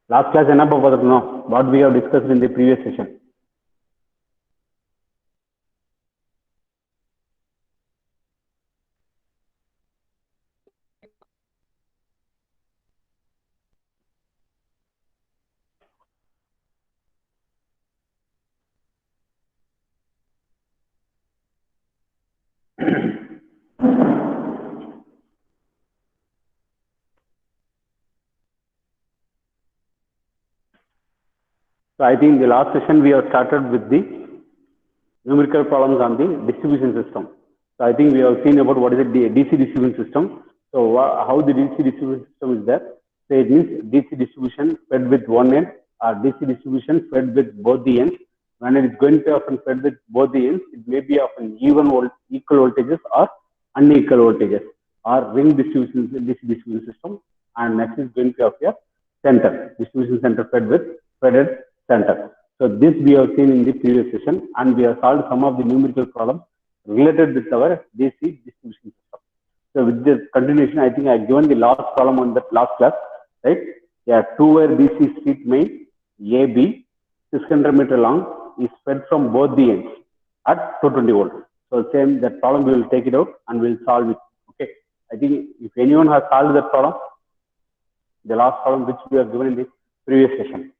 Last class enough about what we have discussed in the previous session. So I think the last session we have started with the numerical problems on the distribution system. So I think we have seen about what is the DC distribution system. So how the DC distribution system is there. So it means DC distribution fed with one end or DC distribution fed with both the ends. When it is going to often fed with both the ends, it may be of an equal voltages or unequal voltages or ring distribution DC distribution system. And next is going to appear center distribution center fed with fed center. So this we have seen in the previous session, and we have solved some of the numerical problems related with our DC distribution system. So with this continuation, I think I have given the last problem on that last class, right? Yeah, two-wire DC street main AB 600 meter long is fed from both the ends at 220 volts. So same that problem we will take it out and we will solve it. Okay. I think if anyone has solved that problem, the last problem which we have given in the previous session.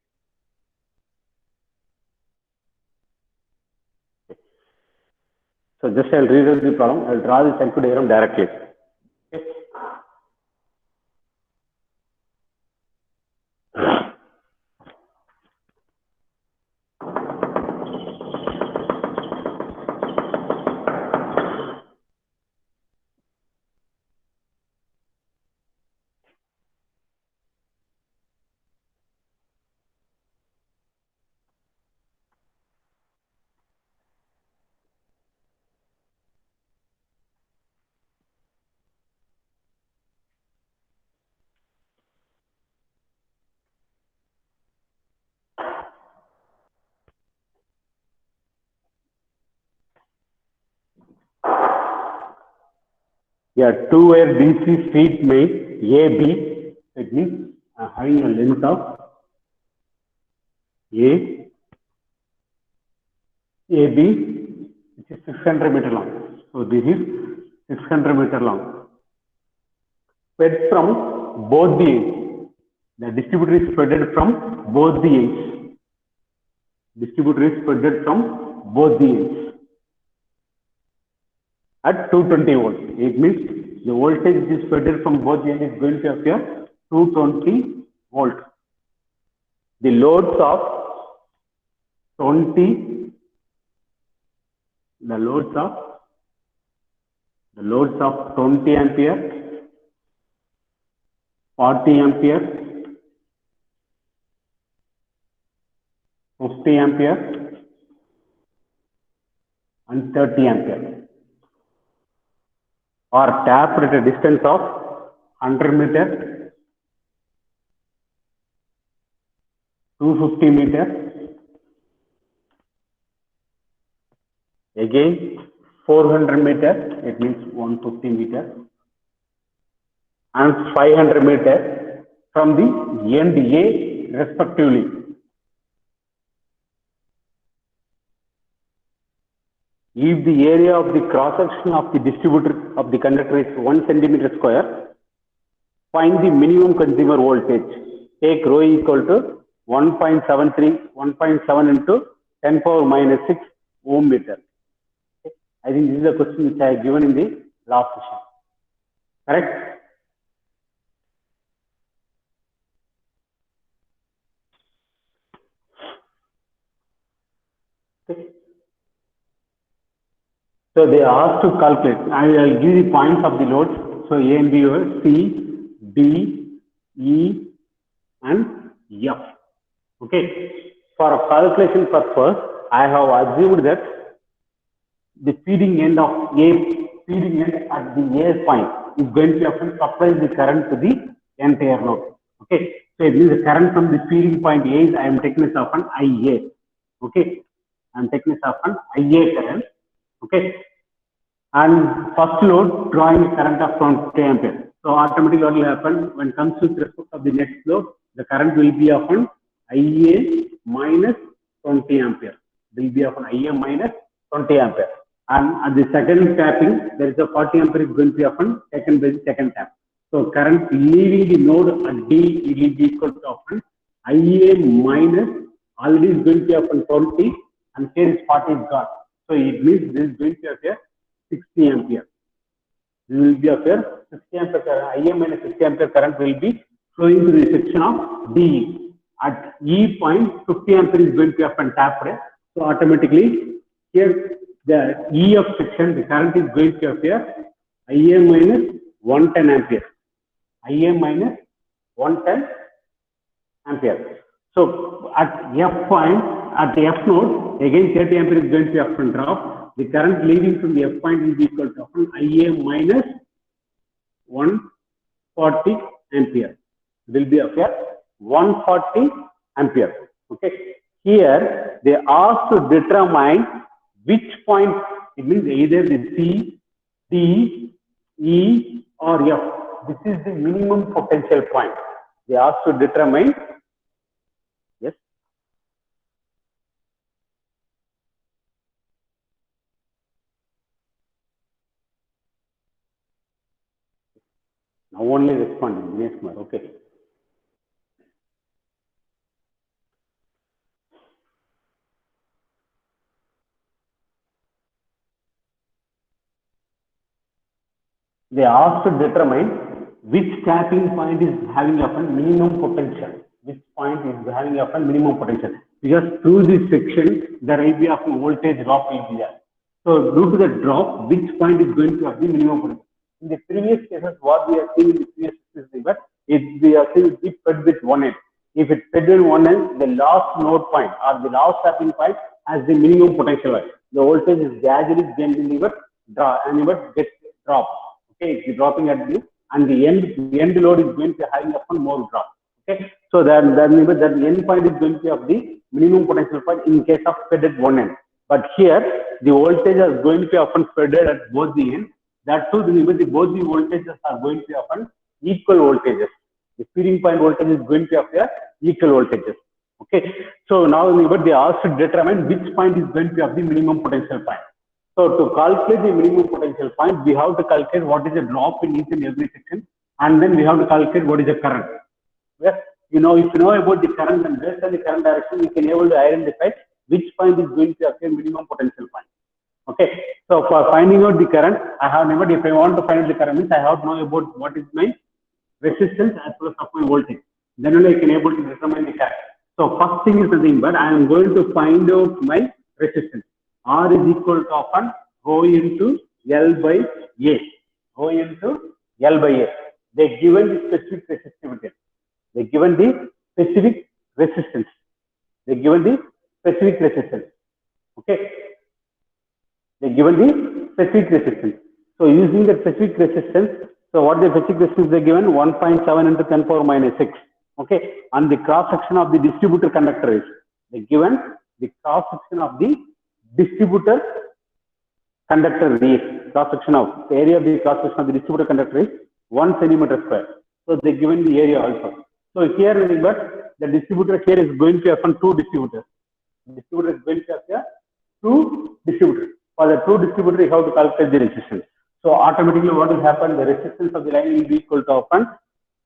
So just I'll read the problem. I'll draw the circuit diagram directly. Okay. Yeah, two-wire DC street main AB, it means having a length of AB, which is 600 meter long. So this is 600 meter long. Fed from both the ends. The distributor is fed from both the ends. Distributor is fed from both the ends. At 220 volts. It means the voltage which is fed from both ends is going to appear 220 volts. The loads of 20, the loads of 20 ampere, 40 ampere, 50 ampere, and 30 ampere. Or tapped at a distance of 100 meter, 250 meter, again 400 meter, it means 150 meter, and 500 meter from the end A respectively. If the area of the cross section of the distributor of the conductor is 1 centimeter square, find the minimum consumer voltage. Take rho equal to 1.73, 1.7 into 10 power minus 6 ohm meter. Okay. I think this is a question which I have given in the last session. Correct? Okay. So they asked to calculate. I will give the points of the loads. So A and B were C, D, E, and F. Okay. For a calculation purpose, I have assumed that the feeding end at the A point is going to often supply the current to the entire load. Okay. So it means the current from the feeding point A is I am taking this often IA. Okay. I am taking this often IA current. Okay. And first load drawing a current of 20 ampere. So automatically what will happen when it comes with respect of the next load, the current will be often IA minus 20 ampere. Will be often IA minus 20 ampere. And at the second tapping, there is a 40 ampere is going to be often taken by the second tap. So current leaving the node at D, it will be equal to often IA minus already is going to be often 20 and here is 40 is gone. So it means this is going to appear 60 ampere. This will be appear 60 ampere current, IA minus 60 ampere current will be flowing to the section of D. At E point, 50 ampere is going to happen tapped. So automatically here the E of section, the current is going to appear IA minus 110 ampere. IA minus 110 ampere. So at F point, at the F node, again 30 ampere is going to happen drop. The current leaving from the F point will be equal to IA minus 140 ampere. Will be appear 140 ampere. Okay. Here they ask to determine which point. It means either the C, D, E, or F. This is the minimum potential point. They ask to determine. Yes. Now only responding. Yes, ma'am. Okay. They ask to determine which tapping point is having a minimum potential. Which point is having a minimum potential? Because through this section, there will be a voltage drop will be there. So due to the drop, which point is going to have the minimum potential? In the previous cases, what we are seeing in the previous cases, but if we are seeing it fed with one end. If it's fed in one end, the last node point or the last tapping point has the minimum potential. The voltage is gradually getting draw and gets dropped. Okay, it's dropping at the and the end load is going to having upon more drop. Okay, so that the end point is going to have the minimum potential point in case of fed at one end. But here the voltage is going to be often fed at both the ends. That too, both the voltages are going to be often equal voltages. The feeding point voltage is going to appear equal voltages. Okay, so now they ask to determine which point is going to have the minimum potential point. So to calculate the minimum potential point, we have to calculate what is the drop in each and every section, and then we have to calculate what is the current. Yes, if you know about the current, and based on the current direction, we can able to identify which point is going to appear minimum potential point. Okay, so for finding out the current, I have never. If I want to find out the current, means I have to know about what is my resistance as well as my voltage. Then only I can able to determine the current. So first thing is nothing but I am going to find out my resistance. R is equal to often rho into L by A. Rho into L by A. They given the specific resistivity. They given the specific resistance. They given the specific resistance. Okay. They given the specific resistance. So using the specific resistance, so what the specific resistance they given 1.7 into 10 power minus 6. Okay. And the cross section of the distributor conductor is they given the cross section of the distributor conductor is cross section of the area of the cross section of the distributor conductor is 1 centimeter square. So they given the area also. So here the distributor here is going to have two distributors. The distributor is going to have two distributors. For the two distributor, you have to calculate the resistance. So automatically what will happen? The resistance of the line will be equal to often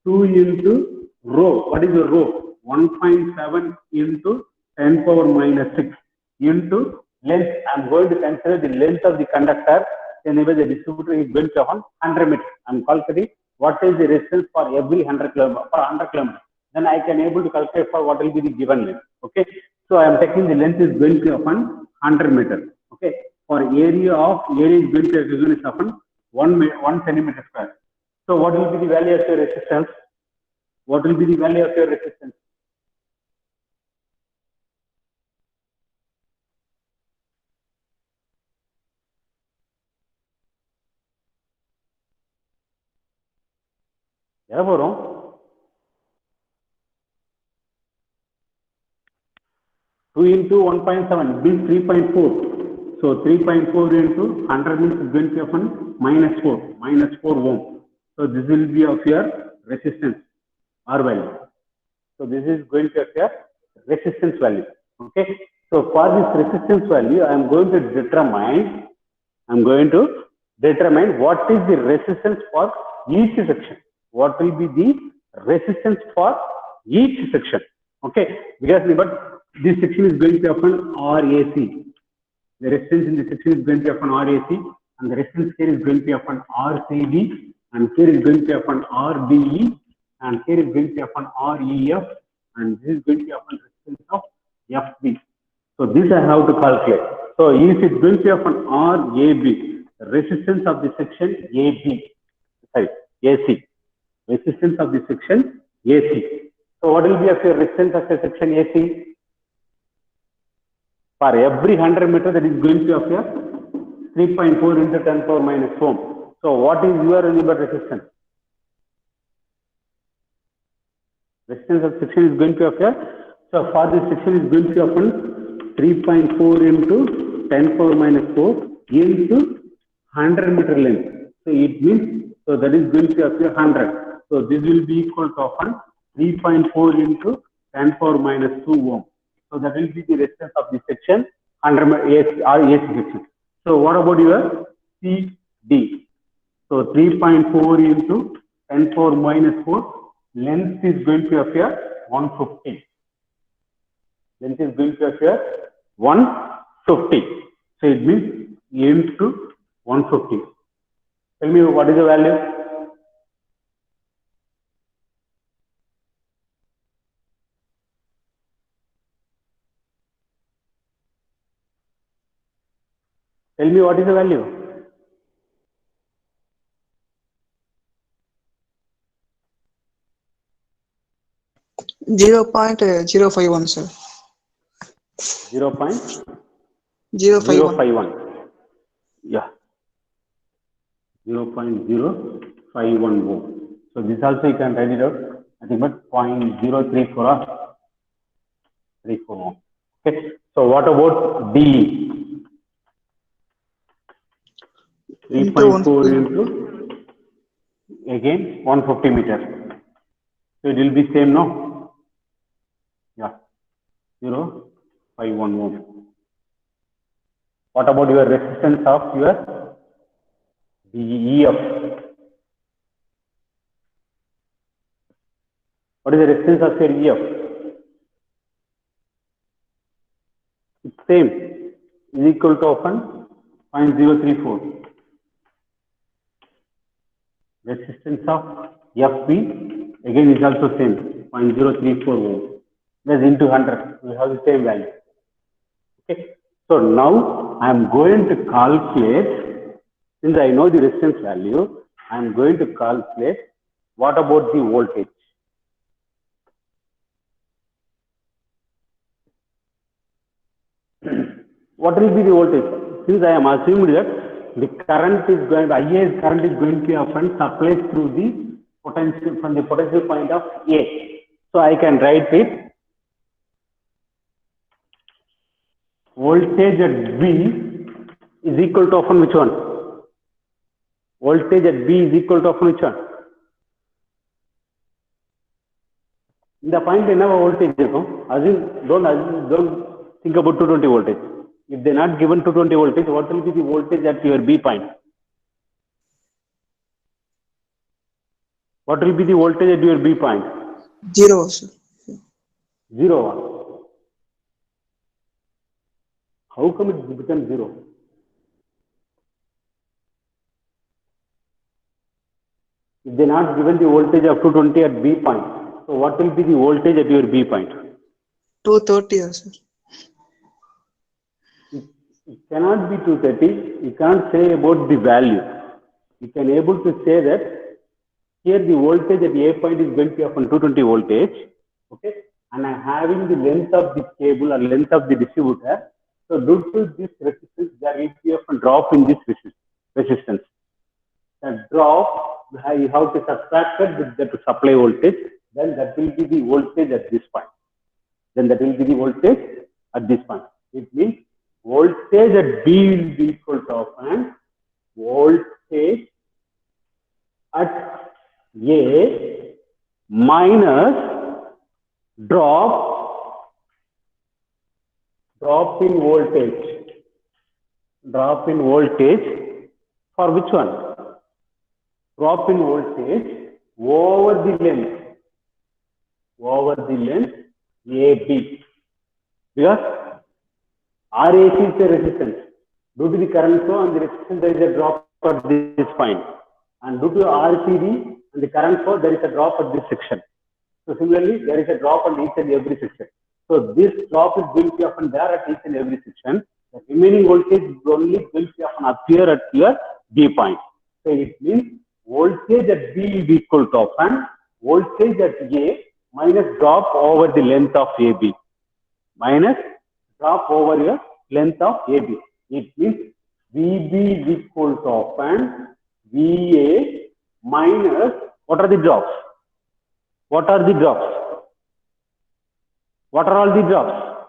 2 into rho. What is the rho? 1.7 into 10 power minus 6 into length. I am going to consider the length of the conductor. Anyway, the distributor is going to have 100 meters. I am calculating what is the resistance for every 100 kilometers. For 100 kilometers, then I can able to calculate for what will be the given length. Okay, so I am taking the length is going to often 100 meters. Okay, for area is going to given is often 1 centimeter square. So what will be the value of your resistance? What will be the value of your resistance? Yeah, 2 into 1.7 means 3.4. So 3.4 into 100 means is going to happen minus 4 ohm. So this will be of your resistance R value. So this is going to be a resistance value. Okay. So for this resistance value, I am going to determine what is the resistance for each section. What will be the resistance for each section? Okay, because but this section is going to be upon RAC. The resistance in this section is going to be upon RAC, and the resistance here is going to be upon RCB, and here is going to be upon RDE, and here is going to be upon REF, and this is going to be upon resistance of FB. So this I have to calculate. So if it's going to be upon RAB, resistance of the section AC, resistance of the section AC. So what will be of your resistance of the section AC? For every 100 meter, that is going to be of your 3.4 into 10 power minus ohm. So what is your unit resistance? Resistance of section is going to be of your, so for this section is going to be upon 3.4 into 10 power minus 4 into 100 meter length. So it means, so that is going to be of your 100. So this will be equal to upon 3.4 into 10 power minus 2 ohm. So that will be the resistance of the section 100 AC section. So what about your CD? So 3.4 into 10 power minus 4, length is going to appear 150. Length is going to appear 150. So it means into 150. Tell me what is the value? Tell me what is the value? .051, sir. 0.051. Yeah. 0.051 ohm. So this also you can write it out. I think but 0.034 or 34 ohm. Okay. So what about D? 3.4 into again 150 meters. So it will be same, no? Yeah. 0.51 ohm. What about your resistance of your EF? What is the resistance of your EF? It's same, is equal to often 0.034. Resistance of FB again is also same, 0.034 ohm. That's into 100. We have the same value. Okay. So now I am going to calculate, since I know the resistance value, I am going to calculate what about the voltage. What will be the voltage? Since I am assuming that the current is going, IA current is going to be often supplied through the potential from the potential point of A. So I can write it. Voltage at B is equal to often which one? Voltage at B is equal to often which one? In the point enough voltage, don't think about 220 voltage. If they are not given 220 voltage, what will be the voltage at your B point? What will be the voltage at your B point? 0, sir. 0. How come it becomes 0? If they are not given the voltage of 220 at B point, so what will be the voltage at your B point? 230, sir. It cannot be 230. You can't say about the value. You can able to say that here the voltage at A point is going to be upon 220 voltage. Okay. And I'm having the length of the cable or length of the distributor. So due to this resistance, there will be a drop in this resistance. That drop, you have to subtract it with the supply voltage. Then that will be the voltage at this point. Then that will be the voltage at this point. It means voltage at B will be equal to often voltage at A minus drop in voltage, drop in voltage for which one? Drop in voltage over the length AB, because RAC is a resistance. Due to the current flow and the resistance, there is a drop at this point, and due to RCD and the current flow, there is a drop at this section. So similarly, there is a drop on each and every section. So this drop is going to be often there at each and every section. The remaining voltage is only going to be often appear at your B point. So it means voltage at B is equal to often voltage at A minus drop over the length of AB, minus drop over your length of AB. It means VB is equal to often VA minus, what are the drops? What are the drops? What are all the drops?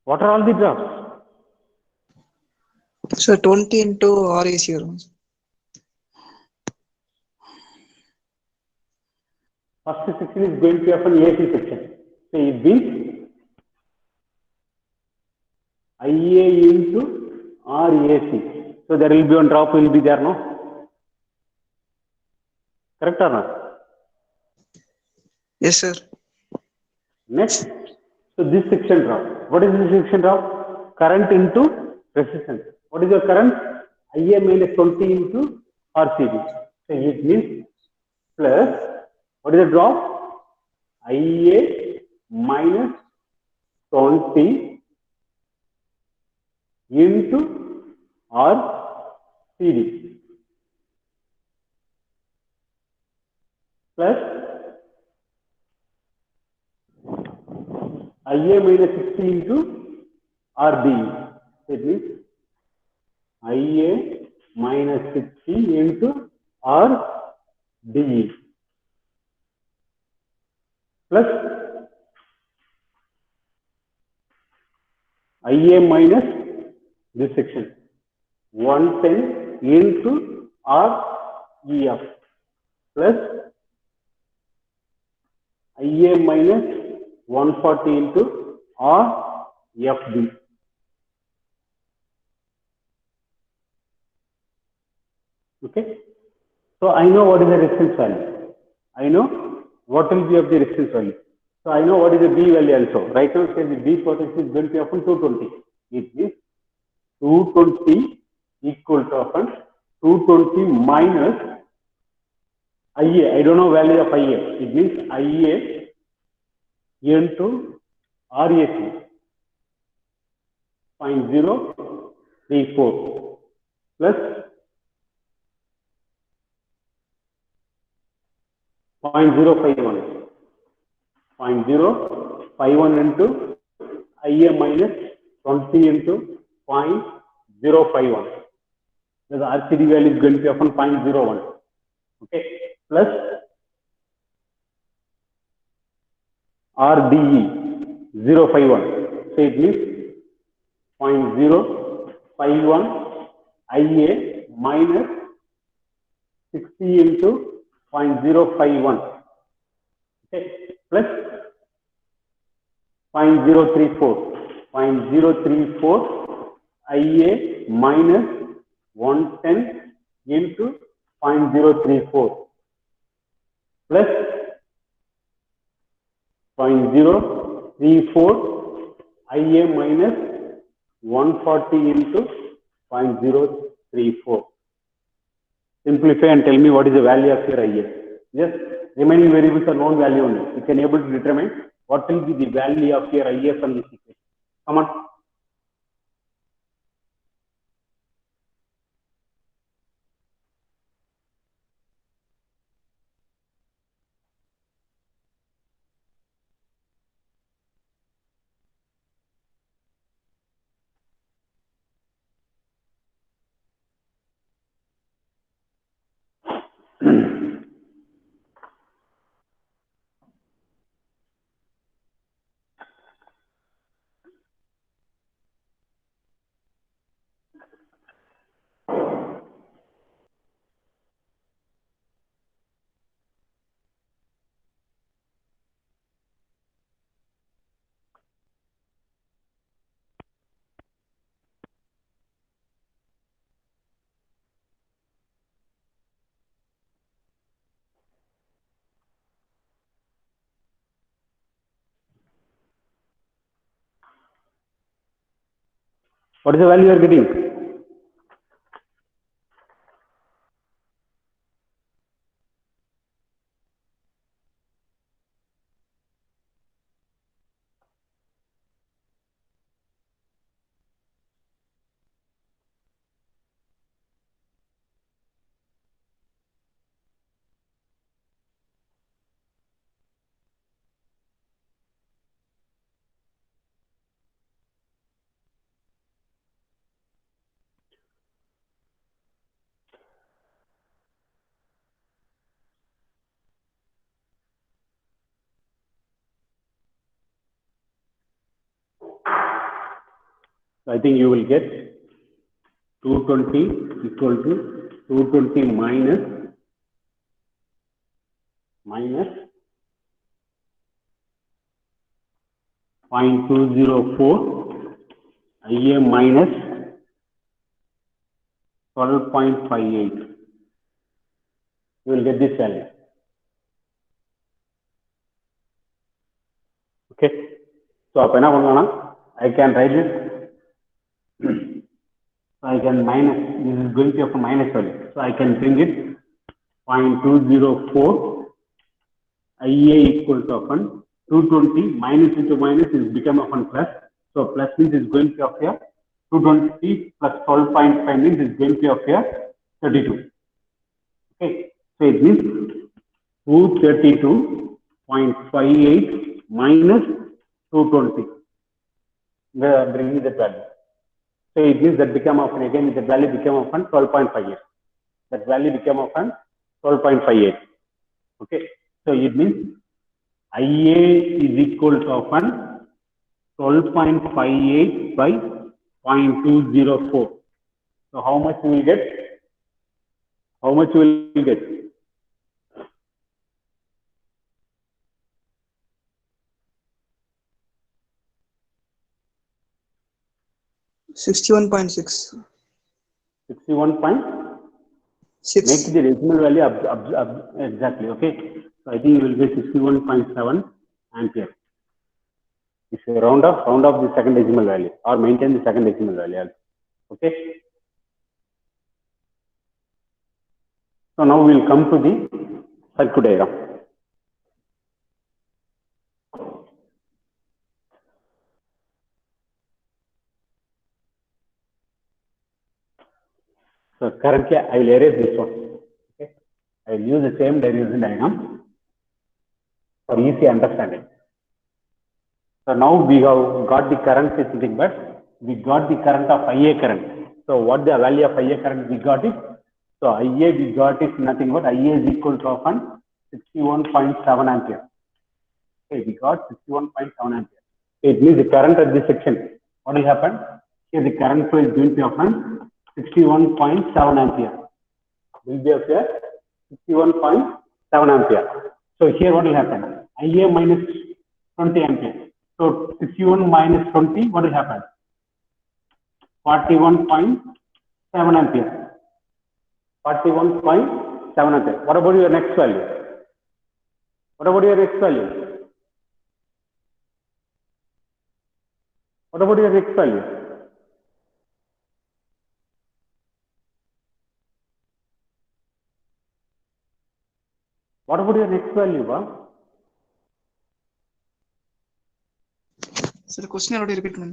What are all the drops? Sir, 20 into RAC around. First section is going to be of an AC section. So it means IA into RAC. So there will be one drop will be there, no? Correct or not? Yes, sir. Next, so this section drop. What is this section drop? Current into resistance. What is your current? IA minus 20 into RCD. So it means plus, what is the drop? IA minus 20 into RCD plus IA minus 60 into RDE. It means IA minus 60 into RDE plus IA minus this section 110 into REF plus IA minus 140 into RFB. Okay. So I know what is the resistance value. I know what will be of the resistance value. So I know what is the B value also. Right now, say the B potential is going to be often 220. It means 220 equal to often 220 minus IA. I don't know value of IA. It means IA into RAC 0.034 plus 0.051. 0.051 into IA minus 20 into 0.051. The RCD value is going to be often 0.01. Okay, plus RDE 051. So it means 0.051 IA minus 60 into 0.051. Okay, plus 0.034 IA minus 110 into 0.034 plus 0.034 IA minus 140 into 0.034. Simplify and tell me what is the value of your IA. Yes, remaining variables are known value only. You can able to determine what will be the value of your IA from this equation. Come on. What is the value you are getting? I think you will get 220 equal to 220 minus 0.204 IA minus 12.58. You will get this value. Okay. So I can write it. I can minus, this is going to have a minus value. So I can bring it 0.204 IA equal to 220 minus into minus is become upon plus. So plus means is going to appear 220 plus 12.5 means is going to appear 32. Okay. So it means 232.58 minus 220. We are bringing the value. So it means that become often again the value become often 12.58. That value become often 12.58. Okay. So it means IA is equal to often 12.58 by 0.204. So how much you will get? How much you will get? $61.6. 61.6. Make the decimal value exactly. Okay. So I think you will get 61.7 ampere. If you round off the second decimal value or maintain the second decimal value. Okay. So now we will come to the circuit diagram. So currently I will erase this one. Okay. I will use the same derivation diagram for easy understanding. So now we have got the current is nothing but we got the current of IA current. So what the value of IA current we got it? So IA we got is nothing but IA is equal to 61.7 ampere. Okay, we got 61.7 ampere. It means the current at this section. What will happen? Here the current flow is going to happen 61.7 ampere. Will be up here 61.7 ampere. So here what will happen? IA minus 20 ampere. So 61 minus 20, what will happen? 41.7 ampere. 41.7 ampere. What about your next value? What about your next value? What about your next value? What about your next value, Ba? Sir, question already repeat, man.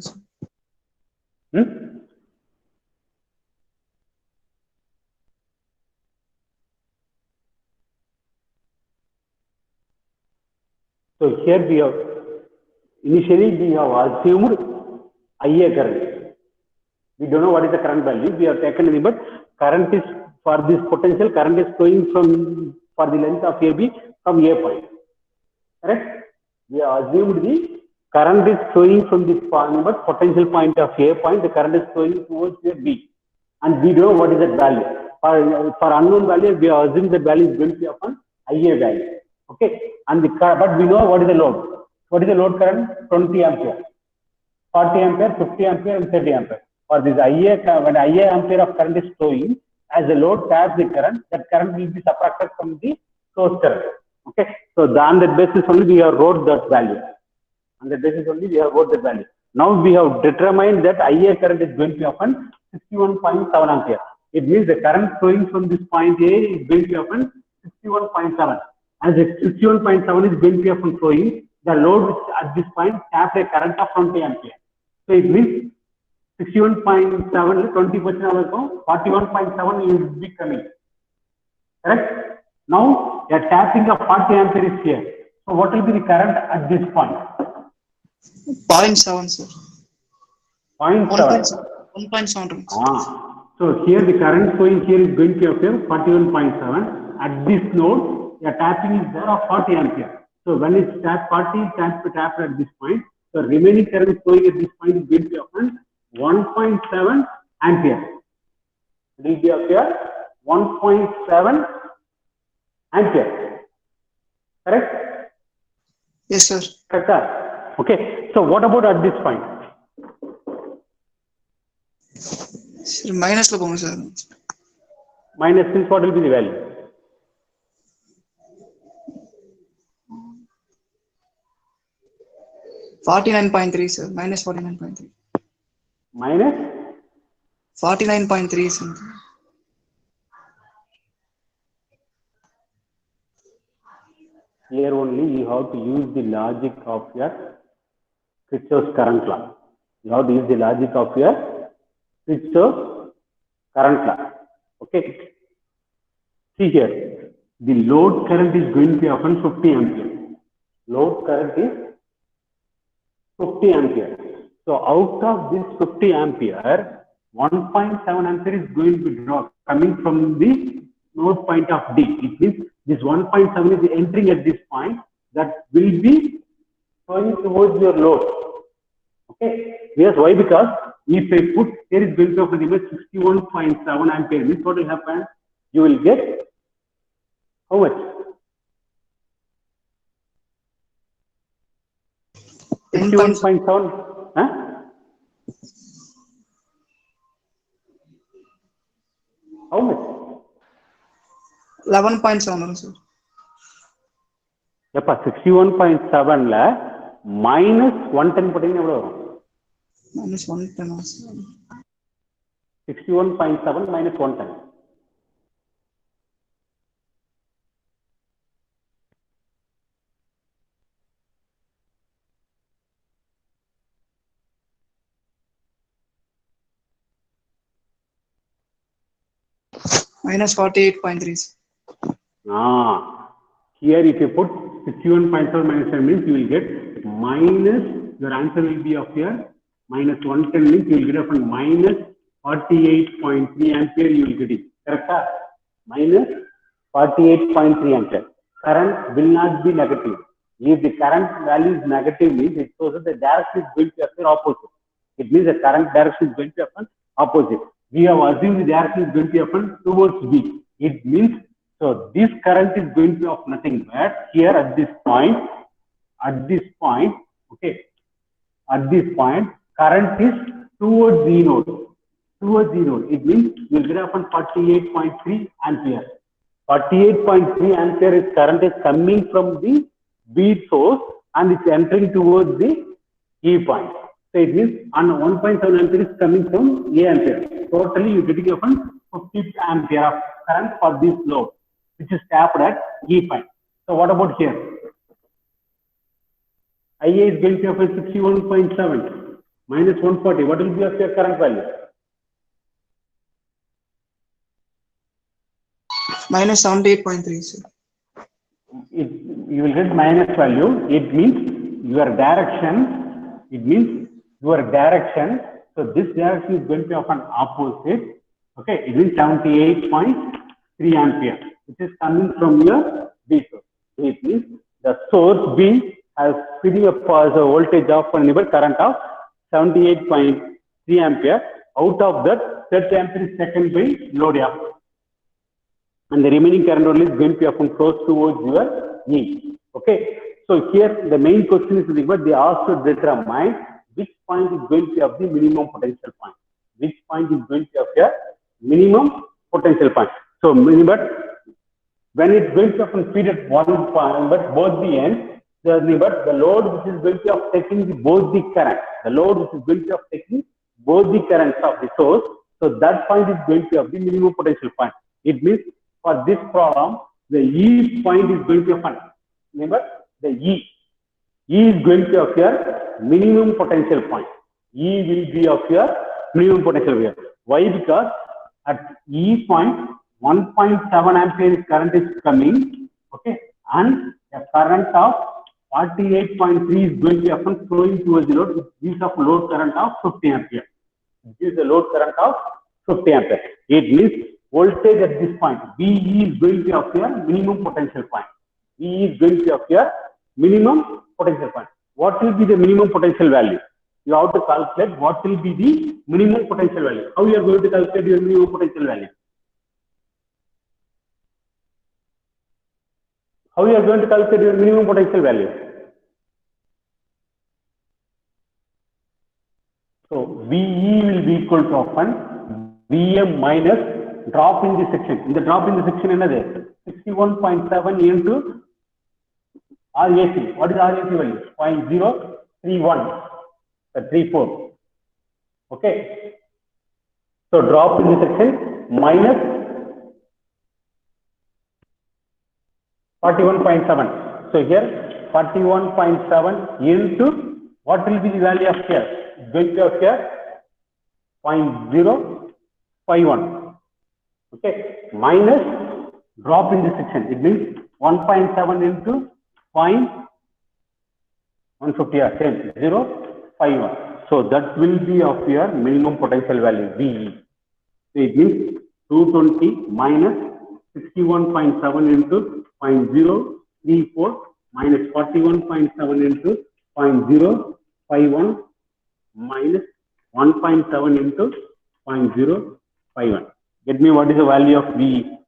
So here we have initially we have assumed IA current. We don't know what is the current value. We have taken anything, but current is for this potential current is flowing from for the length of AB from A point. Correct? We have assumed the current is flowing from this point, but potential point of A point, the current is flowing towards the B, and we don't know what is that value. For unknown value, we have assumed the value is going to be upon IA value. Okay, and but we know what is the load. What is the load current? 20 ampere, 40 ampere, 50 ampere, and 30 ampere. For this IA, when IA ampere of current is flowing, as the load taps the current, that current will be subtracted from the source current. Okay, so on that basis only we have wrote that value. On that basis only we have wrote that value. Now we have determined that IA current is going to be often 61.7 ampere. It means the current flowing from this point A is going to be often 61.7. As the 61.7 is going to be often flowing, the load which at this point taps a current of 20 ampere. So it means 61.7 20% 41.7 will be coming. Correct? Now a tapping of 40 ampere is here. So what will be the current at this point? 0.7, sir. 0.7. 1.7. So here the current flowing here is going to appear 41.7. At this node, the tapping is there of 40 ampere. So when it's tapped 40, tapped at this point, the remaining current flowing at this point is going to appear 1.7 ampere. It will be appear 1.7 ampere. Correct? Yes, sir. Correct. Okay. So what about at this point? Sir, minus lo pongo, sir. Minus means what will be the value? -49.3, sir. Minus 49.3. Minus 49.3 something. Here only you have to use the logic of your Kirchhoff's current law. You have to use the logic of your Kirchhoff's current law. Okay. See here, the load current is going to be often 50 ampere. Load current is 50 ampere. So out of this 50 ampere, 1.7 ampere is going to be coming from the node point of D. It means this 1.7 is entering at this point that will be going towards your load. Okay. Yes, why? Because if I put here is going to be 61.7 ampere, means what will happen? You will get how much? 61.7. Huh? How much? 11.7, sir. Yapa 61.7 la minus 110 putting Minus 110, sir. 61.7 minus 110. Minus 48.3. Here if you put 61.7 minus 10 means you will get minus, your answer will be of here, minus 110 means you will get upon minus 48.3 ampere you will get it. Correct? Minus 48.3 ampere. Current will not be negative. If the current value is negative means it shows that the direction is going to appear opposite. It means the current direction is going to happen opposite. We have assumed the direction is going to happen towards B. It means, so this current is going to be of nothing but here at this point, okay, at this point, current is towards Z node. Towards Z node. It means you will get upon 48.3 ampere. 48.3 ampere is current is coming from the B source and it's entering towards the E point. So it means on 1.7 ampere is coming from A ampere. Totally you getting upon 50 ampere of current for this load, which is tapped at E point. So what about here? IA is going to have 61.7 minus 140. What will be of your current value? Minus 78.3, sir. You will get minus value. It means your direction. It means your direction. So this direction is going to be of an opposite. Okay, it is 78.3 ampere, which is coming from your B source. It means the source B has feeding up as a voltage of an enable current of 78.3 ampere. Out of that, 30 ampere is taken by load F. And the remaining current only is going to be often close towards your E. Okay. So here the main question is but they also determine which point is going to have the minimum potential point. Which point is going to have the minimum potential point. So but when it's going to often feed at one point, but both the ends, but the load which is going to be of taking both the current, the load which is going to be of taking both the currents of the source, so that point is going to be of the minimum potential point. It means for this problem, the E point is going to be fun. Remember, the E is going to of your minimum potential point. E will be of your minimum potential here. Why? Because at E point, 1.7 ampere current is coming, okay, and a current of 48.3 is going to be often flowing towards the load. It gives a load current of 50 ampere. It gives a load current of 50 ampere. It means voltage at this point, VE is going to be of your minimum potential point. VE is going to be of your minimum potential point. What will be the minimum potential value? You have to calculate what will be the minimum potential value. How you are going to calculate your minimum potential value? How you are going to calculate your minimum potential value? So VE will be equal to often VM minus drop in the section. In the drop in the section, another 61.7 into RAC. What is RAC value? 0.031. 34. Okay. So drop in the section minus 41.7. So here 41.7 into what will be the value of here? It's going to be of here 0.051. Okay. Minus drop in the section. It means 1.7 into 0.150 or same 0.51. So that will be of your minimum potential value VE. So it means 220 minus 61.7 into 0.034 minus 41.7 into 0.051 minus 1.7 into 0.051. Get me what is the value of VE?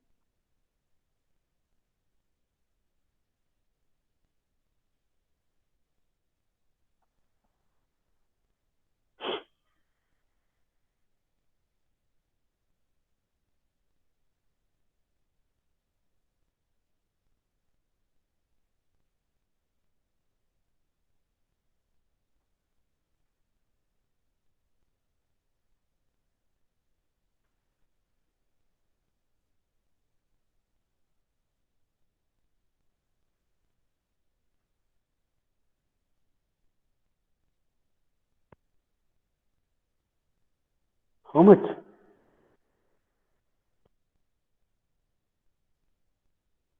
How much?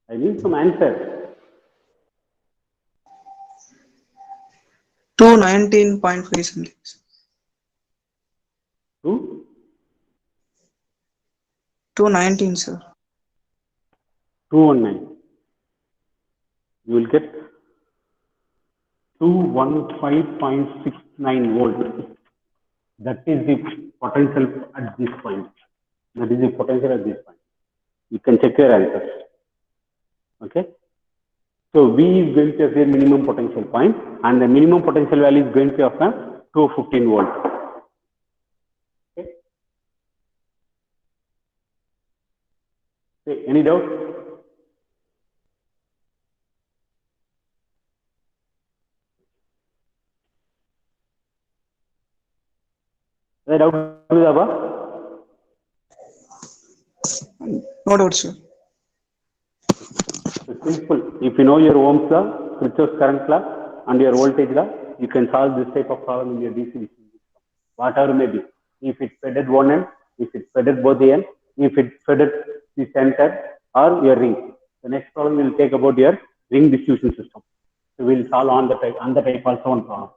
I need some answer. 219.5 something. 2? 219, sir. 219. You will get 215.69 volts. That is the potential at this point. That is the potential at this point. You can check your answers. Okay. So V is going to be a minimum potential point, and the minimum potential value is going to be of 215 volts. Okay. Okay. Any doubt? Any doubt, Abba? No doubt, sir. It's simple. If you know your Ohm's law, Kirchhoff's current law, and your voltage law, you can solve this type of problem in your DC system. Whatever may be. If it fed at one end, if it fed at both the ends, if it fed at the center or your ring. The next problem will take about your ring distribution system. So we'll solve on the type also one problem.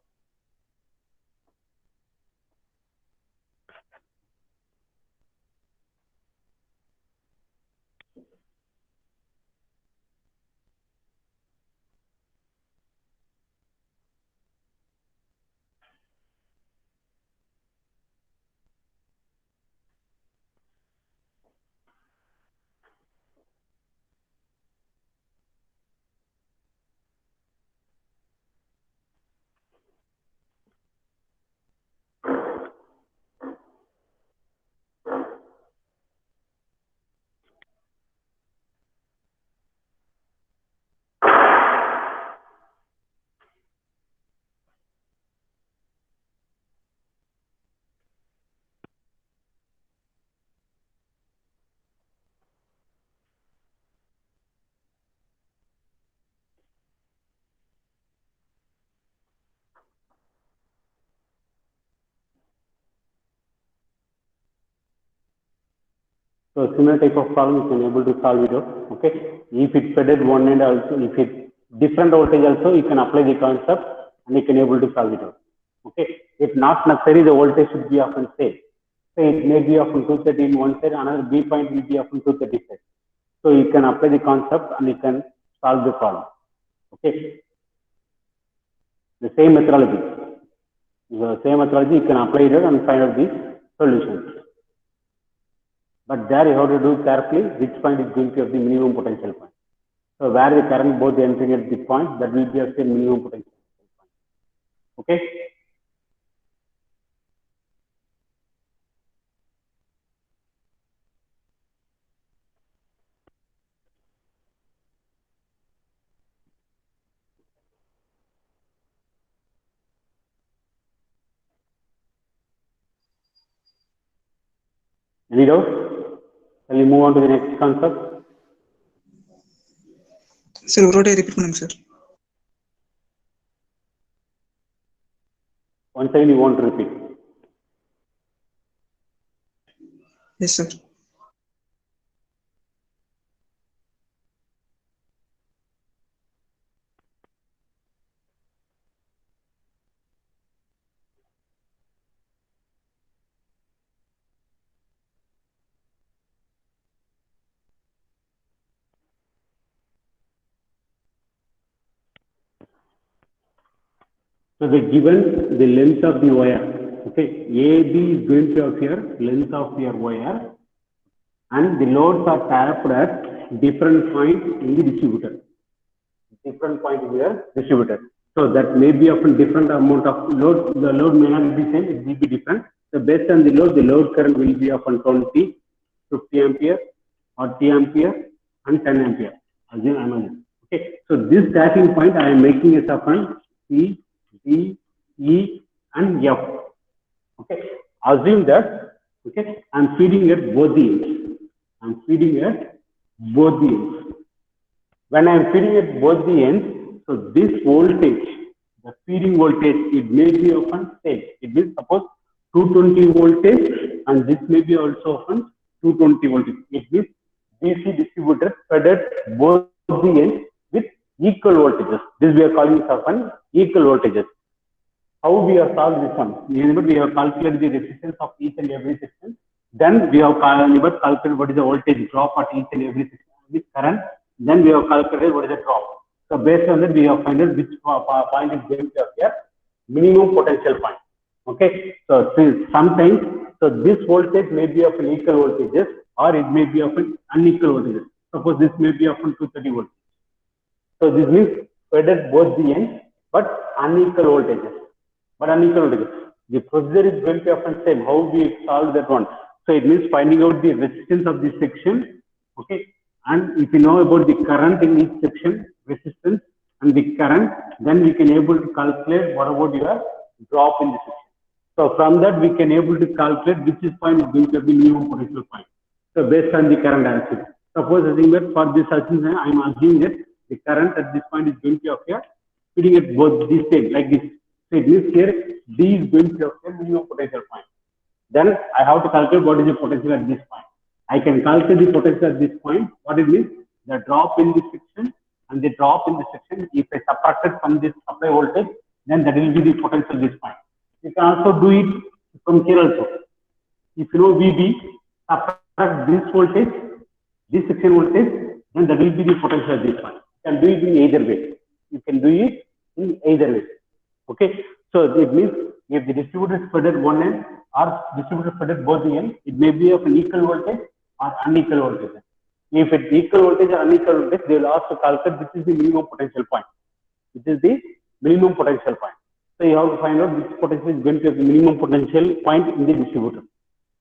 So similar type of problem you can able to solve it out. Okay. If it fed one end also, if it different voltage also, you can apply the concept and you can able to solve it out. Okay. If not necessary, the voltage should be often same. So it may be often 230 in one side, another B point will be often 230 side. So you can apply the concept and you can solve the problem. Okay. The same methodology. The same methodology you can apply it and find out the solutions. But there you have to do carefully which point is going to have the minimum potential point. So where the current both entering at the point, that will be a minimum potential point. Okay. Any doubt? Shall we move on to the next concept? Sir, repeat பண்ணுங்க sir. Once again, you want to repeat. Yes, sir. So the given the length of the wire, okay, AB is going to appear length of your wire, and the loads are tapped at different points in the distributor. Different point in your distributor. So that may be often different amount of load. The load may not be same; it will be different. So based on the load current will be often 20, 50 ampere, or 3 ampere, and 10 ampere. Okay. So this tapping point I am making is often C, D, E, and F. Okay. Assume that, okay, I am feeding at both the ends. I am feeding at both the ends. When I am feeding at both the ends, so this voltage, the feeding voltage, it may be often same. It means suppose 220 voltage, and this may be also often 220 voltage. It means DC distributor fed at both the ends with equal voltages. This we are calling it often equal voltages. How we have solved this one? We have calculated the resistance of each and every section. Then we have calculated what is the voltage drop at each and every section with current. Then we have calculated what is the drop. So based on that, we have found out which point is going to appear minimum potential point. Okay. So sometimes, so this voltage may be of an equal voltages, or it may be of an unequal voltages. Suppose this may be of 230 volts. So this means fed at both the ends, but unequal voltages. But unequal voltages. The procedure is going to often same. How we solve that one? So it means finding out the resistance of this section. Okay. And if you know about the current in each section, resistance and the current, then we can able to calculate what about your drop in the section. So from that we can able to calculate which is point is going to be minimum potential point. So based on the current answer. Suppose assuming that for this assumption, I am assuming that the current at this point is going to appear feeding at both these things like this. So it means here D is going to appear minimum potential point. Then I have to calculate what is the potential at this point. I can calculate the potential at this point. What it means? The drop in this section and the drop in this section. If I subtract it from this supply voltage, then that will be the potential at this point. You can also do it from here also. If you know VB, subtract this voltage, this section voltage, then that will be the potential at this point. You can do it in either way. You can do it in either way. Okay. So it means if the distributor is fed at one end or distributor fed at both the ends, it may be of an equal voltage or unequal voltage. If it's equal voltage or unequal voltage, they will also calculate which is the minimum potential point. Which is the minimum potential point. So you have to find out which potential is going to have the minimum potential point in the distributor.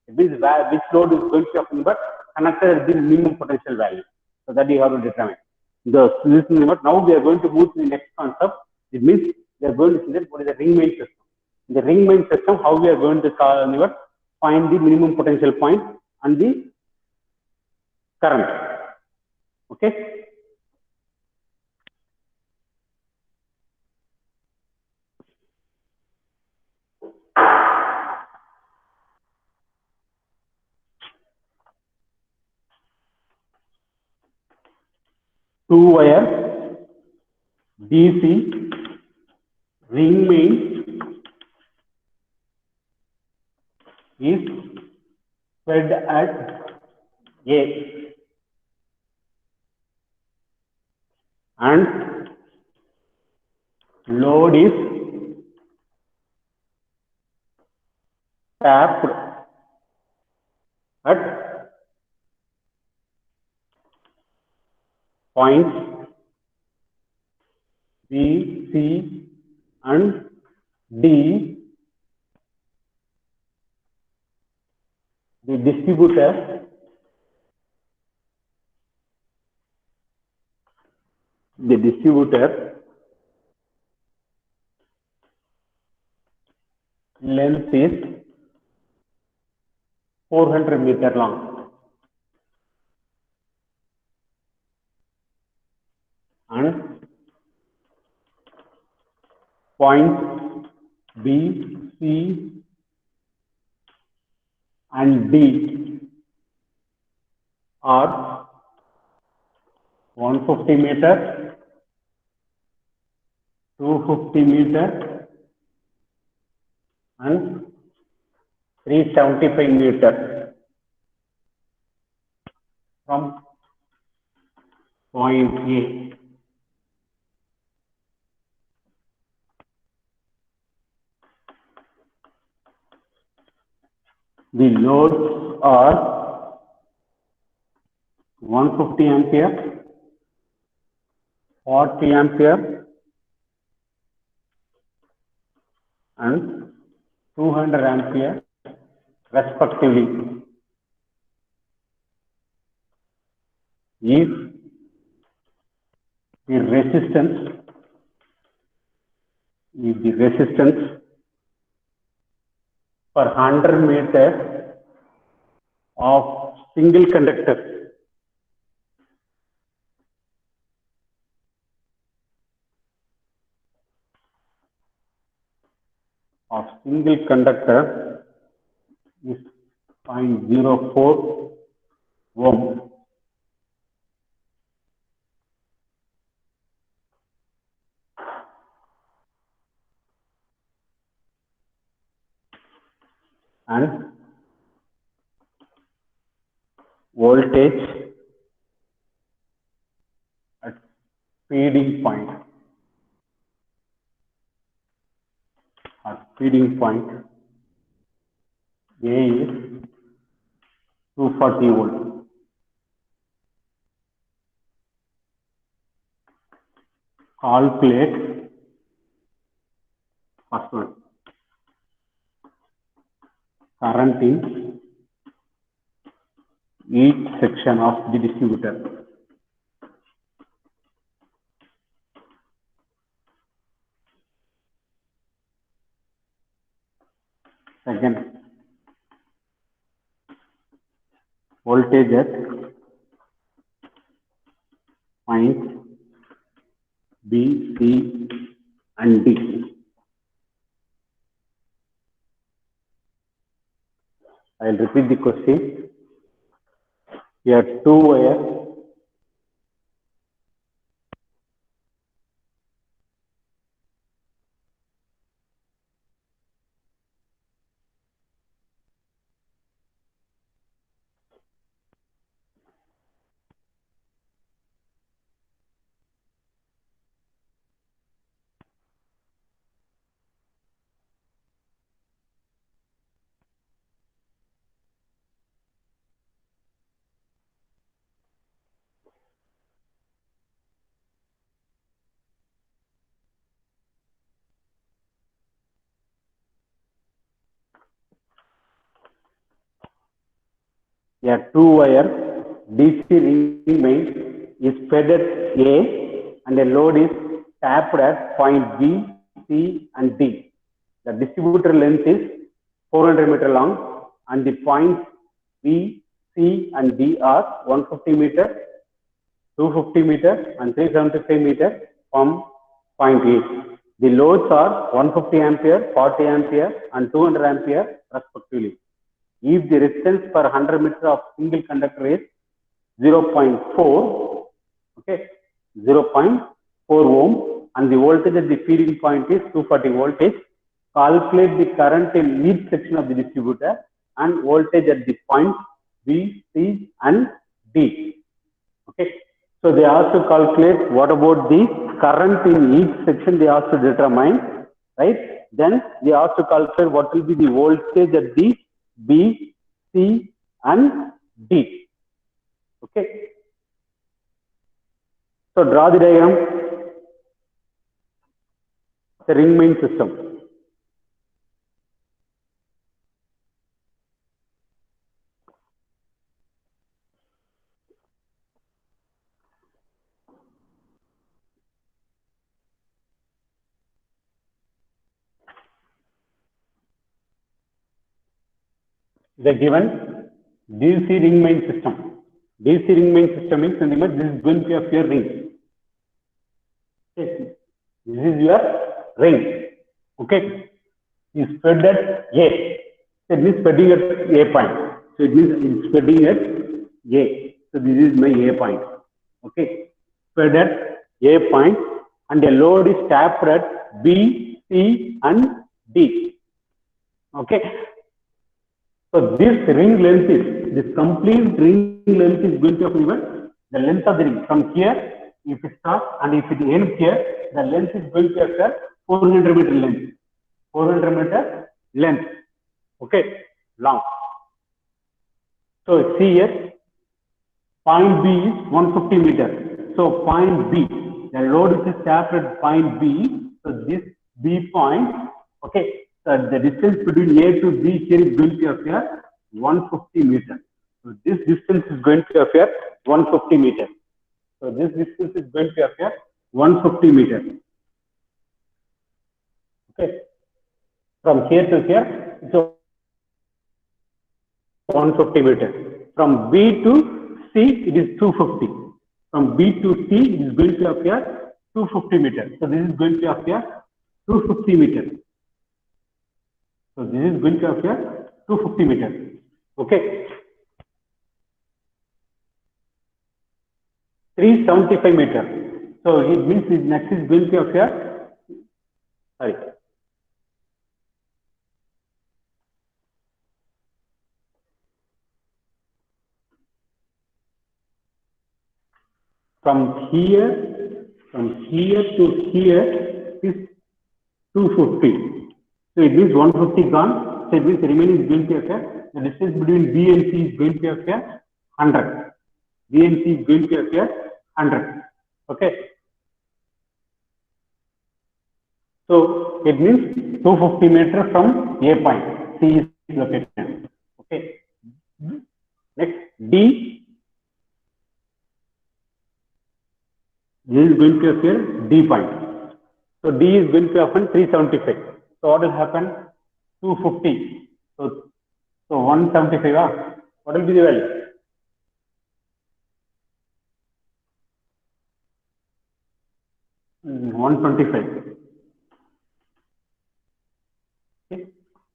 It means which load is going to happen, but connected at the minimum potential value. So that you have to determine. Now we are going to move to the next concept. It means we are going to see that what is the ring main system. In the ring main system, how we are going to find the minimum potential point and the current. Okay. two-wire DC ring main is fed at A and load is tapped at points B, C and D. The distributor length is 400 meter long and points B, C and D are 150 meter, 250 meter and 375 meter from point A. The loads are 150 ampere, 40 ampere and 200 ampere respectively. If the resistance per 100 meter of single conductor is 0.04 ohm. And voltage at feeding point A is 240 volt. Calculate first one current in each section of the distributor. Second, voltage at points B, C and D. I will repeat the question. Here two wire DC ring main is fed at A and the load is tapped at point B, C and D. The distributor length is 400 meter long and the points B, C and D are 150 meter, 250 meter and 375 meter from point A. The loads are 150 ampere, 40 ampere and 200 ampere respectively. If the resistance per 100 meter of single conductor is 0.4, okay, 0.4 ohm and the voltage at the feeding point is 240 voltage. Calculate the current in each section of the distributor and voltage at the point B, C and D. Okay. So they have to calculate what about the current in each section they have to determine, right? Then they have to calculate what will be the voltage at the B, C and D. Okay. So draw the diagram. The ring main system. The given DC ring main system. DC ring main system means in the image this is going to be of your ring. Okay. This is your ring. Okay. Is spread at A. It means spreading at A point. So it means it's spreading at A. So this is my A point. Okay. Spread at A point and the load is tapped at B, C and D. Okay. So this ring length is, this complete ring length is going to be the length of the ring. From here, if it starts and if it ends here, the length is going to be 400 meter length. 400 meter length. Okay, long. So see here, point B is 150 meter. So point B, the load is tapped at point B. So this B point, okay. So the distance between A to B here is going to appear 150 meters. So this distance is going to appear 150 meters. So this distance is going to appear 150 meters. Okay. From here to here, so 150 meters. From B to C, it is 250. From B to C, it is going to appear 250 meters. So this is going to appear 250 meters. So this is going to appear 250 meters. Okay. 375 meters. So it means this next is going to appear. Sorry. From here to here is 250. So it means 150 gone. So it means the remaining is going to appear. The distance between B and C is going to appear 100. B and C is going to appear 100. Okay. So it means 250 meters from A point. C is located. Okay. Next D. This is going to appear D point. So D is going to happen 375. So what will happen? 250. So 175. What will be the value? Mm, 125. Okay.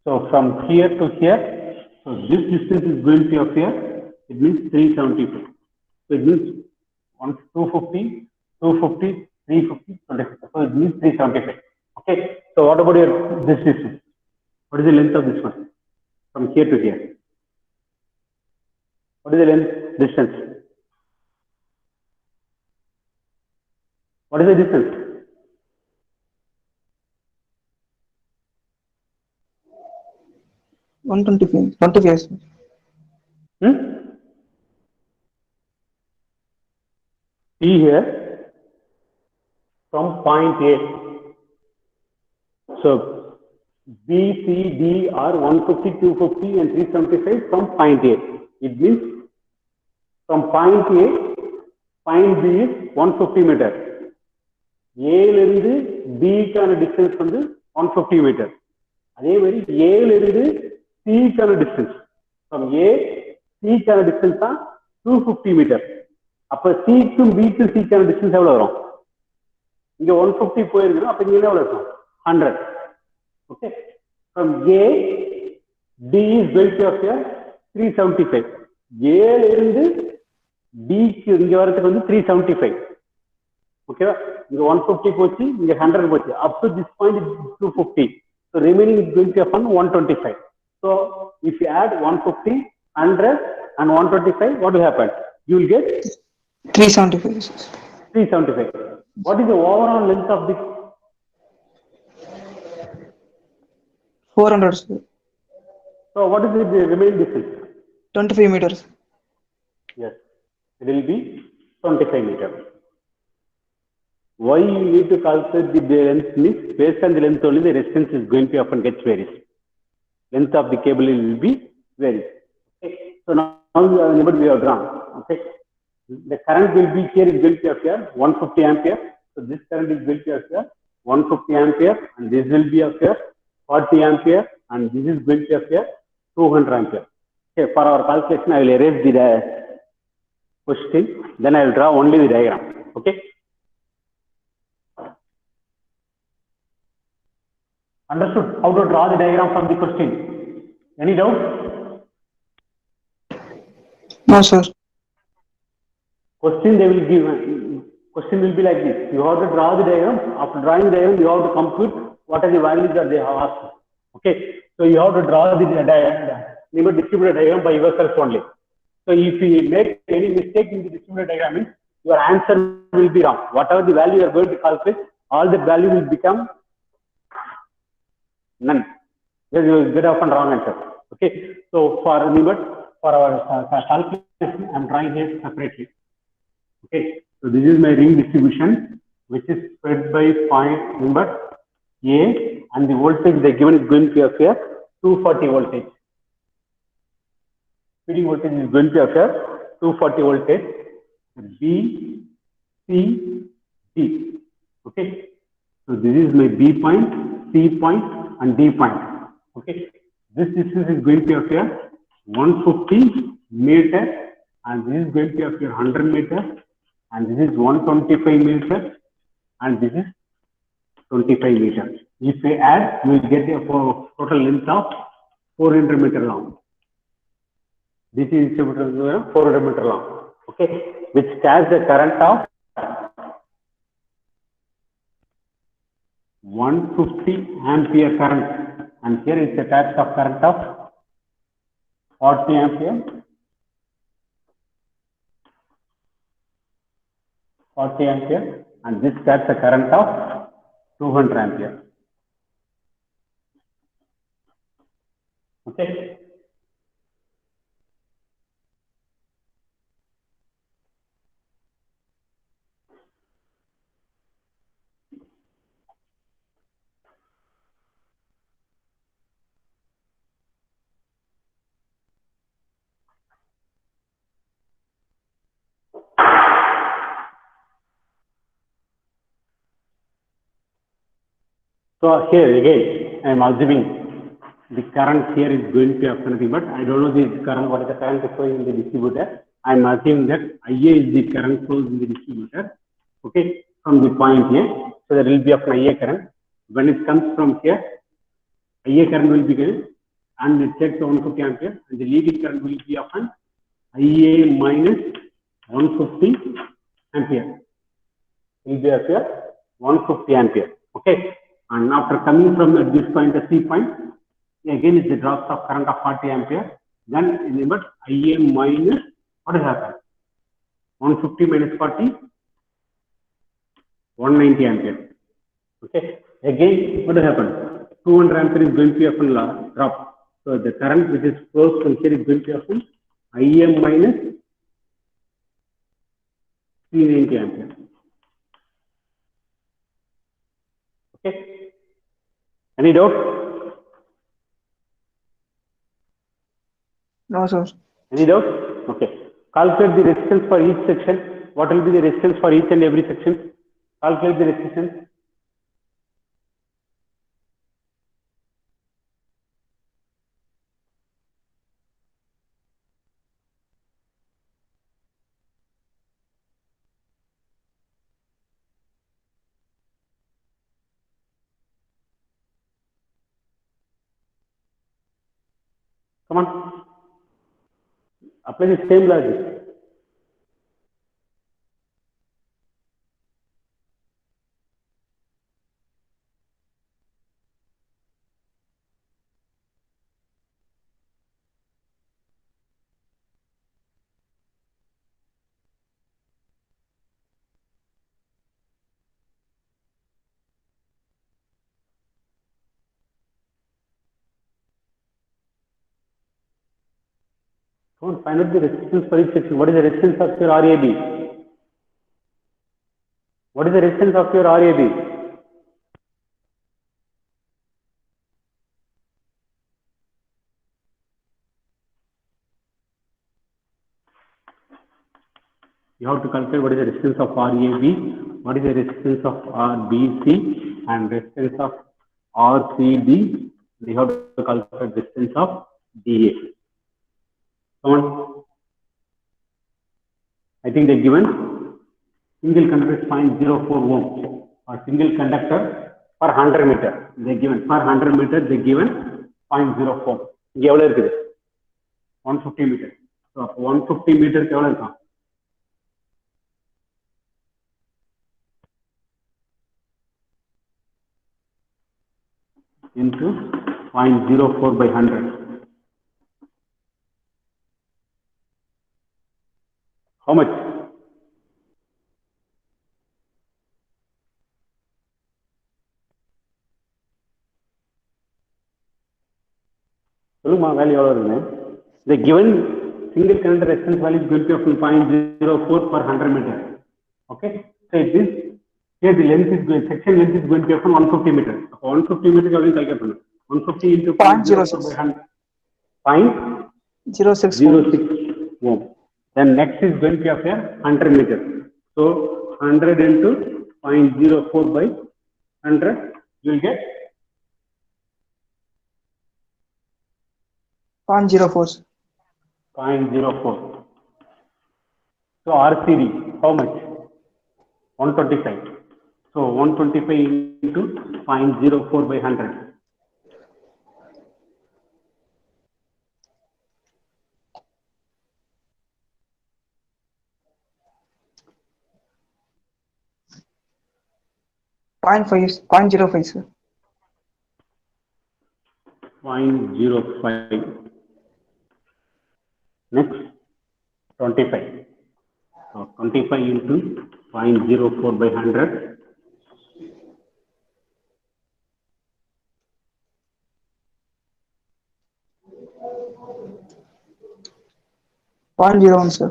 So from here to here, so this distance is going to appear. It means 375. So it means 250, 250, 350, 25. So it means 375. Okay. So what about your this distance? What is the length of this one? From here to here. What is the length distance? What is the distance? One 25. See here from point A. So B, C, D are 150, 250 and 375 from point A. It means from point A, point B is 150 meters. A இருந்து B கான distance வந்து 150 meters. அதே மாதிரி A இருந்து C கான distance. From A, C கான distance தான் 250 meters. அப்ப C க்கும் B க்கும் C கான distance எவ்வளவு வரும்? இங்க 150 போயிருக்கோம். அப்ப இங்க எவ்வளவு இருக்கும்? 100. Okay. From A, D is going to appear 375. A இருந்து D க்கு இங்க வரதுக்கு வந்து 375. Okay, the 150 pochi, the 100 pochi. Up to this point is 250. So remaining is going to happen 125. So if you add 150, 100 and 125, what will happen? You will get 375, sir. 375. What is the overall length of this? 400, sir. So what is the remaining distance? 25 meters. Yes, it will be 25 meters. Why you need to calculate the length means based on the length only the resistance is going to often gets varies. Length of the cable will be varies. Okay. So now we have drawn. Okay. The current will be here is going to appear 150 ampere. So this current is going to appear 150 ampere and this will be appear 40 ampere and this is going to appear 200 ampere. Okay. For our calculation, I will erase the question. Then I will draw only the diagram. Okay. Understood how to draw the diagram from the question? Any doubt? No, sir. Question they will give. Question will be like this. You have to draw the diagram. After drawing the diagram, you have to compute what are the values that they have asked. Okay. So you have to draw the limit distributed diagram by yourself only. So if you make any mistake in the distributed diagram, your answer will be wrong. Whatever the value you are going to calculate, all the value will become none. Because you will get often wrong answer. Okay. So for limit, for our calculation, I am drawing here separately. Okay. So this is my ring distribution, which is spread by point number A, and the voltage they given is going to appear 240 voltage. Feeding voltage is going to appear 240 voltage. B, C, D. Okay. So this is my B point, C point, and D point. Okay. This distance is going to appear 150 meter, and this is going to appear 100 meter, and this is 125 meters, and this is 25 meters. If we add, we will get a total length of 400 meter long. This is 400 meter long. Okay, which carries the current of 150 ampere current, and here is the type of current of 40 ampere, 40 ampere, and this carries the current of 200 ampere. Okay. So here again, I am assuming the current here is going to have nothing, but I don't know the current, what is the current flowing in the distributor. I am assuming that IA is the current flows in the distributor. Okay, from the point here, so there will be of IA current. When it comes from here, IA current will be given, and it takes 150 ampere, and the leading current will be of an IA minus 150 ampere. Will be of 150 ampere. Okay. And after coming from this point, the C point, again is the drops of current of 40 ampere. Then remember IA minus, what has happened? 150 minus 40, 190 ampere. Okay. Again, what has happened? 200 ampere is going to happen drop. So the current which is flows from here is going to happen IA minus 390 ampere. Okay. Any doubt? No, sir. Any doubt? Okay. Calculate the resistance for each section. What will be the resistance for each and every section? Calculate the resistance. Come on. Apply the same logic. Come on, find out the resistance for each section. What is the resistance of your RAB? What is the resistance of your RAB? You have to calculate what is the resistance of RAB, what is the resistance of RBC, and resistance of RCD. We have to calculate resistance of DA. Come on. I think they given single conductor is 0.04 ohm or single conductor per 100 meter. They given per 100 meter they given 0.04 ohm. இங்க எவ்வளவு இருக்குது 150 metre. So 150 மீட்டருக்கு எவ்வளவு இருக்கும்? Into 0.04 by 100. How much? Value the given single conductor resistance value is going to be 0.04 per 100 meter. Okay, so this here the length is going, section length is going to be 150 meters. So 150 meters you calculate 150 into 0.06 by 100. 0.06 ohm. Then next is going to be of 100 meters. So 100 into 0.04 by 100 you will get 0.04. 0.04. So RCD, how much? 125. So 125 into 0.04 by 100. .05, sir. 0.05. Next, 25. So 25 into 0.04 by 100. 0.01, sir.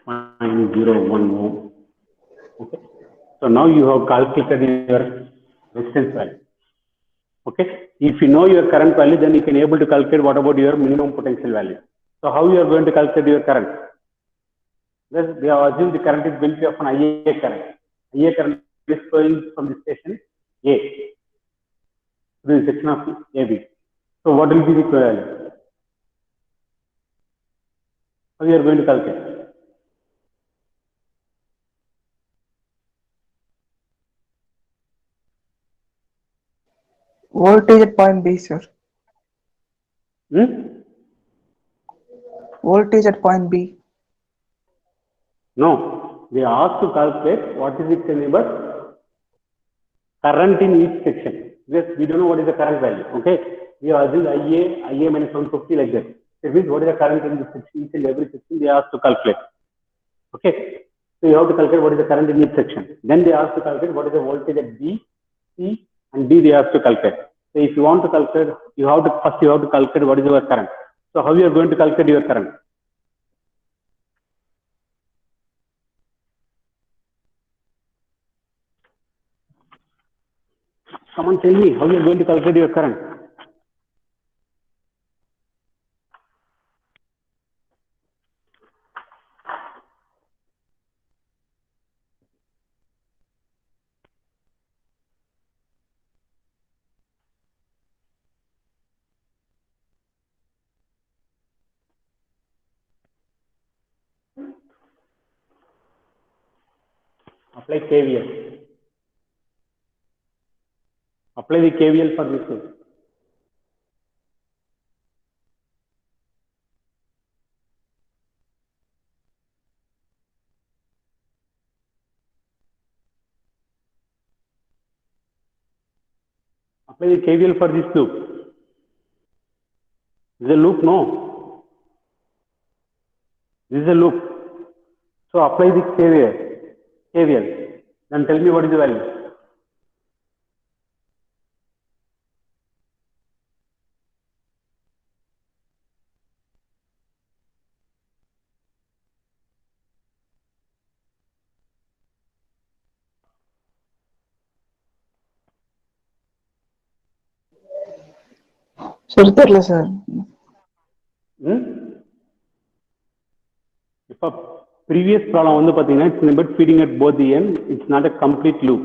0.01 ohm. Okay. So now you have calculated your resistance value. Okay. If you know your current value, then you can able to calculate what about your minimum potential value. So how you are going to calculate your current? Well, we have assumed the current is going to be of an IA current. IA current is flowing from the station A to the section of AB. So what will be the value? How you are going to calculate? Voltage at point B, sir. Voltage at point B. No, they are asked to calculate what is its neighbor current in each section. Yes, we don't know what is the current value. Okay, we are assumed IA minus 150 like that. It means what is the current in the section, each and every section they are asked to calculate. Okay, so you have to calculate what is the current in each section. Then they ask to calculate what is the voltage at B, C, and D. They ask to calculate. So if you want to calculate, you have to calculate what is your current. So how you are going to calculate your current? Someone tell me how you are going to calculate your current. Apply KVL. Apply the KVL for this one. Apply the KVL for this loop. This is a loop, no? This is a loop. So apply the KVL. Then tell me what is the value. Sir, தெரியல sir. இப்போ previous problem வந்து பாத்தீங்கன்னா it's a bit feeding at both the end. It's not a complete loop.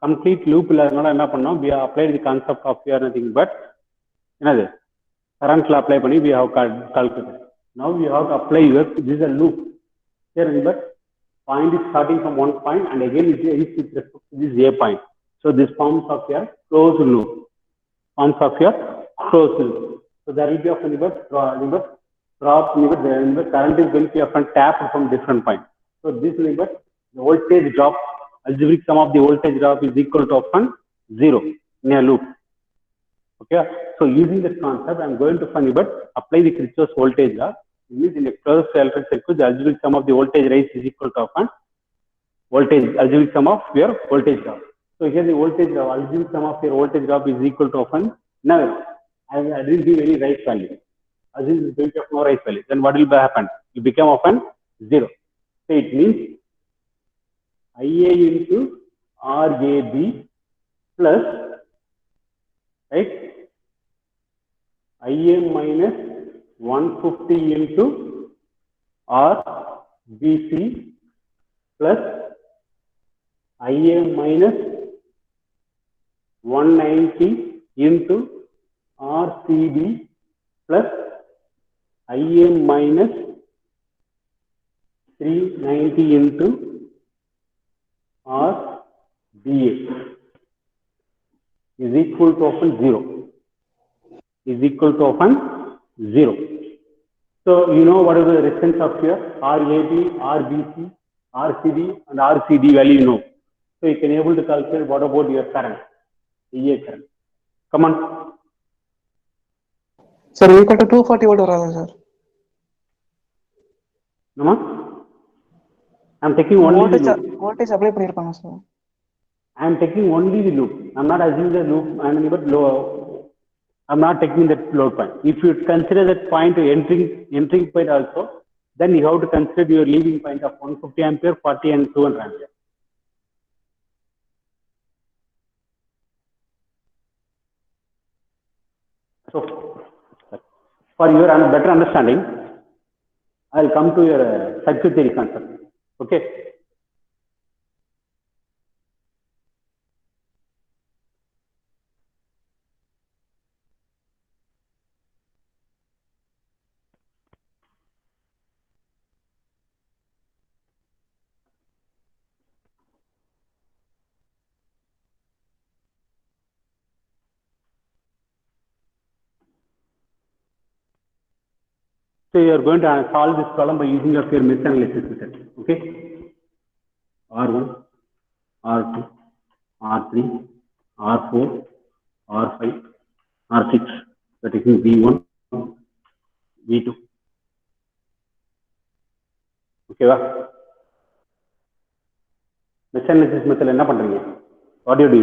Complete loop இல்லாதனால என்ன பண்ணோம், we have applied the concept of here nothing but என்னது current law apply பண்ணி we have calculated. Now we have to apply here, this is a loop. Here remember point is starting from one point and again it is with respect to this A point. So this forms of your closed loop. Forms of your closed loop. So there will be a drop the current is going to be often tapped from different points. So this the voltage drop, algebraic sum of the voltage drop is equal to often 0 in a loop. Okay, so using this concept, I am going to find apply the Kirchhoff's voltage law. It means in a closed electric circuit, the algebraic sum of the voltage rise is equal to often voltage algebraic sum of your voltage drop. So here the voltage drop, algebraic sum of your voltage drop is equal to often now I didn't give any rise value. As is going to have no rise value. Then what will happen? It become often 0. So it means IA into RAB plus right IA minus 150 into RBC plus IA minus 190 into RCB plus IA minus 390 into RBA is equal to often 0. Is equal to often 0. So you know what is the resistance of here? RAB, RBC, RCB and RCD value you know. So you can able to calculate what about your current, EA current. Come on. Sir, equal to 240 volt வராதா sir? No, I'm taking only the loop. Voltage apply பண்ணிருப்பாங்க sir. I'm taking only the loop. I'm not assuming the loop. I'm not taking that load point. If you consider that point to entering point also, then you have to consider your leaving point of 150 ampere, 40 and 200 ampere. So for your better understanding, I'll come to your circuit theory concept. Okay. So you are going to solve this problem by using your mesh analysis method. Okay. R1, R2, R3, R4, R5, R6. We are taking V1, V2. Okay, va? Mesh analysis method enna pandreenga? What do you do?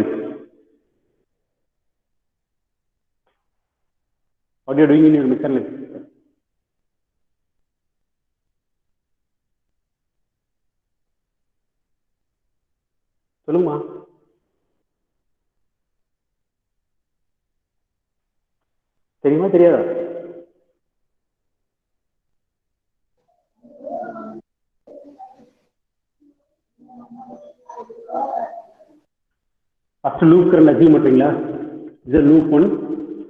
What are you doing in your mesh analysis? சொல்லுமா? தெரியுமா தெரியாதா? First loop current assume பண்றீங்களா? This is a loop 1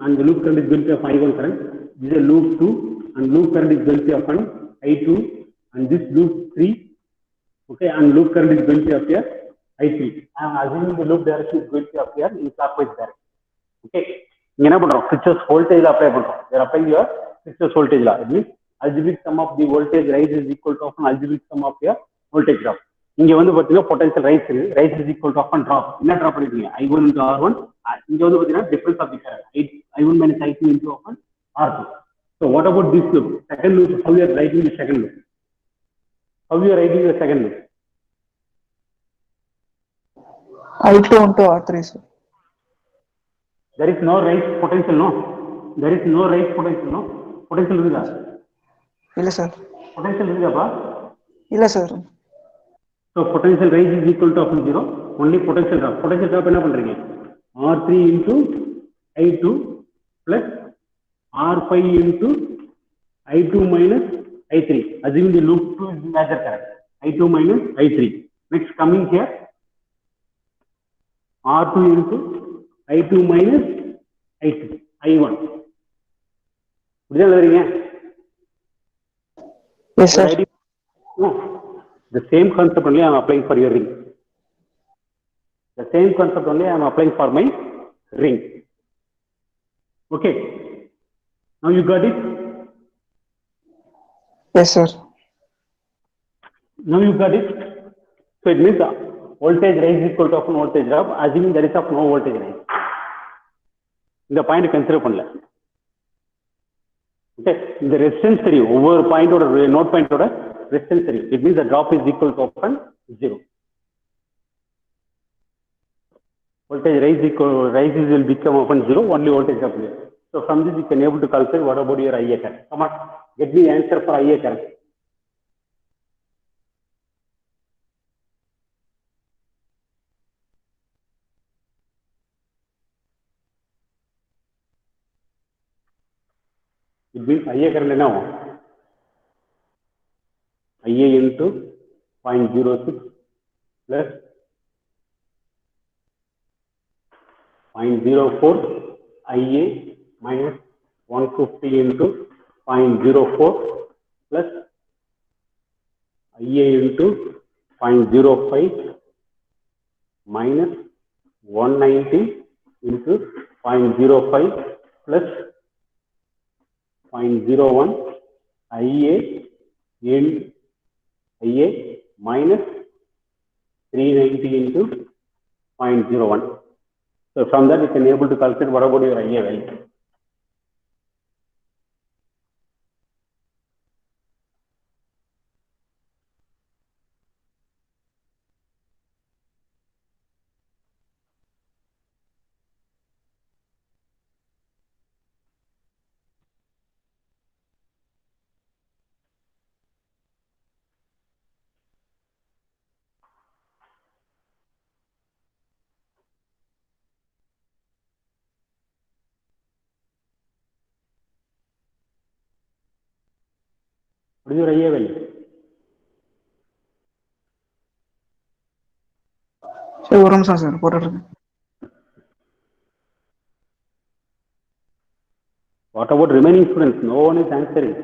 and the loop current is going to have I1 current. This is a loop 2 and loop current is going to have I2 and this loop 3. Okay, and loop current is going to appear I3. I am assuming the loop direction is going to appear in clockwise direction. Okay, you know what? Kirchhoff's voltage law apply பண்றோம். You are applying your Kirchhoff's voltage law. It means algebraic sum of the voltage rise is equal to algebraic sum of your voltage drop. இங்க வந்து பாத்தீங்கன்னா potential rise is equal to drop. என்ன drop பண்ணிருக்கீங்க? I1 into R1. இங்க வந்து பாத்தீங்கன்னா difference of the current. I1 minus I2 into R2. So what about this loop? Second loop, how you are writing the second loop? How you are writing the second loop? I2 into R3 sir. There is no rise potential, no? There is no rise potential, no? Potential இருக்குதா? இல்ல sir. Potential இருக்குதாப்பா? இல்ல sir. So potential rise is equal to 0. Only potential drop. Potential drop என்ன பண்றீங்க? R3 into I2 plus R5 into I2 minus I3. Assuming the loop 2 is major current. I2 minus I3. Next coming here, R2 into I2 minus I3, I1. Yes, sir. No, the same concept only I am applying for your ring. The same concept only I am applying for my ring. Okay. Now you got it? Yes, sir. Now you got it? So it means voltage rise is equal to often voltage drop, assuming there is of no voltage rise. The point consider பண்ணல. Okay, the resistance தெரியும் ஒவ்வொரு பாயிண்டோட note பாயிண்டோட resistance தெரியும். It means the drop is equal to often 0. Voltage rises will become often 0, only voltage drop will. So from this you can able to calculate what about your IA current. Come on, get me the answer for IA current. It means IA current now. IA into 0.06 plus 0.04 IA minus 150 into 0.04 plus IA into 0.05 minus 190 into 0.05 plus 0.01 IA in IA minus 390 into 0.01. So from that you can able to calculate what about your IA value. What is your IA value? சரி ஒரு நிமிஷம் sir போட்டுருக்கேன். What about remaining students? No one is answering.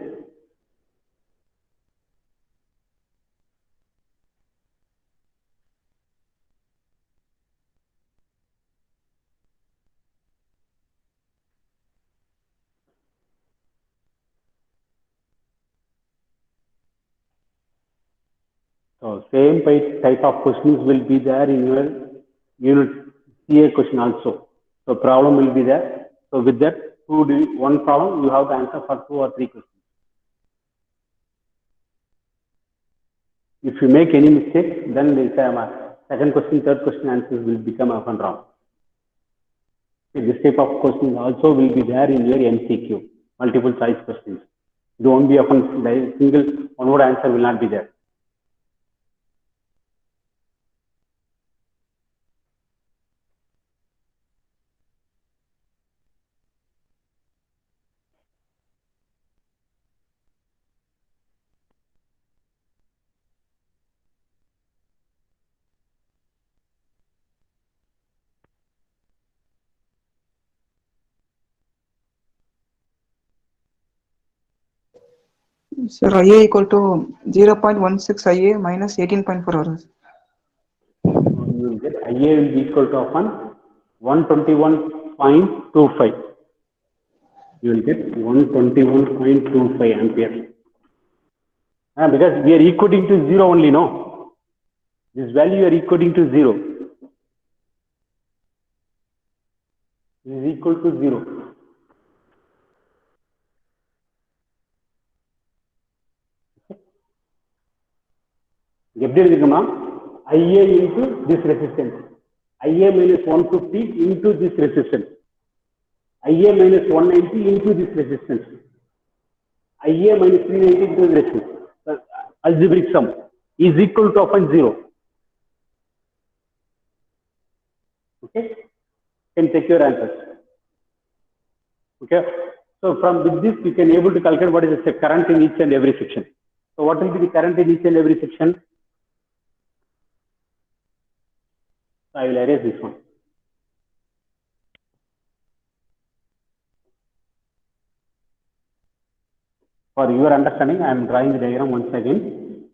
So same type of questions will be there in your unit CA question also. So problem will be there. So with that one problem you have to answer for 2 or 3 questions. If you make any mistake, then the second question, third question answers will become often wrong. This type of questions also will be there in your MCQ, multiple choice questions. It won't be often single one word answer will not be there. Sir, IA equal to 0.16 IA minus 18.4 hours. You will get IA will be equal to often 121.25. You will get 121.25 ampere. Because we are equating to 0 only, no? This value you are equating to 0. This is equal to 0. IA into this resistance. IA minus 150 into this resistance. IA minus 190 into this resistance. IA minus 390 into this resistance. Algebraic sum is equal to often 0. Okay? Can take your answers. Okay? So from with this, you can able to calculate what is the current in each and every section. So what will be the current in each and every section? So I will erase this one. For your understanding, I am drawing the diagram once again.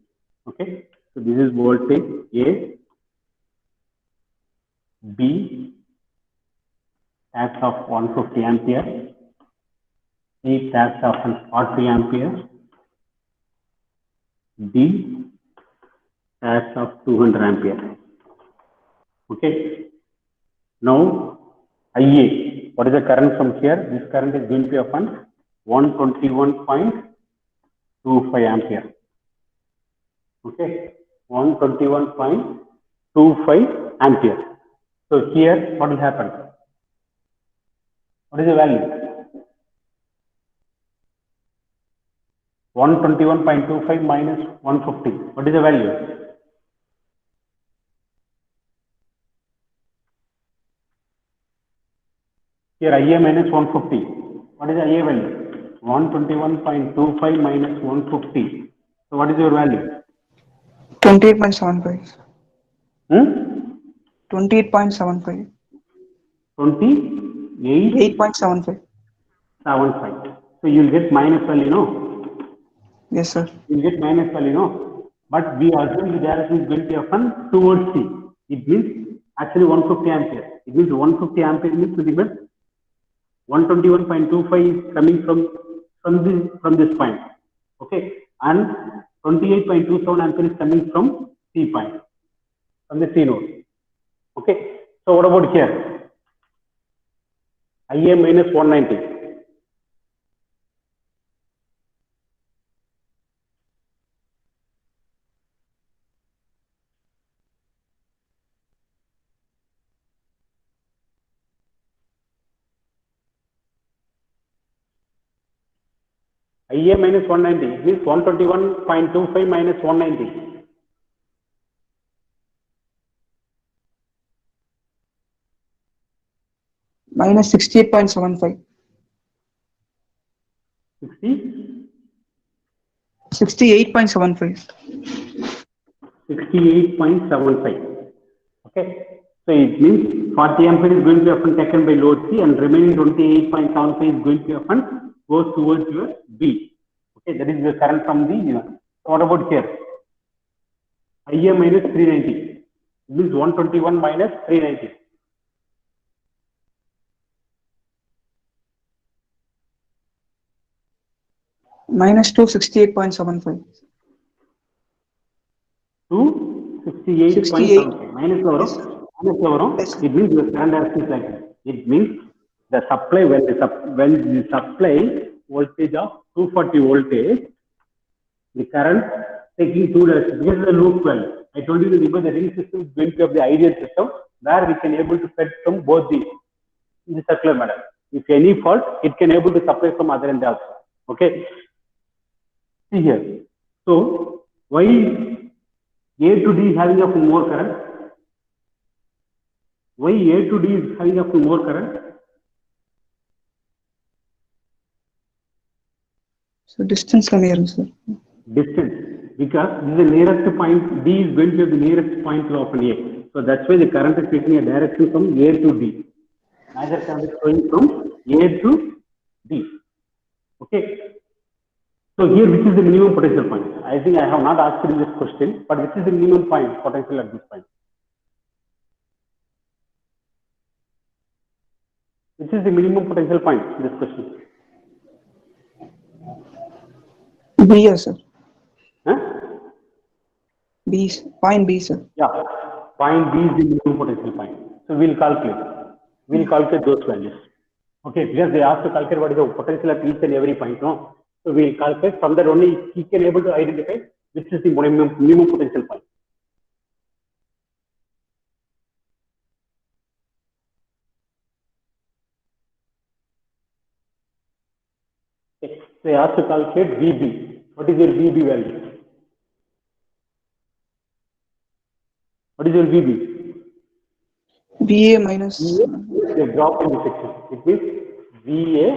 Okay. So this is voltage A, B, tax of 150 ampere, C tax of 40 ampere, D tax of 200 ampere. Okay. Now IA, what is the current from here? This current is going to be upon 121.25 ampere. Okay, 121.25 ampere. So here, what will happen? What is the value? 121.25 minus 150. What is the value? Here IA minus 150. What is the IA value? 121.25 minus 150. So what is your value? 28.75. 28.75. 28.75. 8.75. So you will get minus value, no? Yes, sir. You will get minus value, no? But we assume the direction is going to be upon towards C. It means actually 150 ampere. It means 150 ampere means to the 121.25 is coming from this point. Okay. And 28.27 ampere is coming from C point, from the C node. Okay. So what about here? IA minus 190. IA minus 190, it means 121.25 minus 190. Minus 68.75. 60? 68.75. 68.75. Okay. So it means 40 ampere is going to be often taken by load C and remaining 28.75 is going to be often goes towards your B. Okay. That is the current from the So what about here? IA minus 390. It means 121 minus 390. Minus 268.75. 268.75 minus lower. It means the current direction is like this. It means the supply when the supply voltage of 240 voltage, the current taking two directions. This is the loop well. I told you that the ring system is going to have the ideal system where we can able to fed from both the in the circular manner. If any fault, it can able to supply from other end also. Okay. See here. So why A to D is having a more current? Why A to D is having a more current? So distance from here, sir. Distance, because this is the nearest point. D is going to be the nearest point to open A. So that's why the current is taking a direction from A to D. Major current is going from A to D. Okay. So here, which is the minimum potential point? I think I have not asked you this question, but which is the minimum point potential at this point? Which is the minimum potential point in this question? B, yes, sir. Huh? B, point B, sir. Yeah, point B is the minimum potential point. So we'll calculate. We'll calculate those values. Okay, because they ask to calculate what is the potential at each and every point. No, so we'll calculate from that only he can able to identify which is the minimum potential point. Okay. So they ask to calculate VB. What is your VB value? What is your VB? VA minus. VA, they drop in the section. It means VA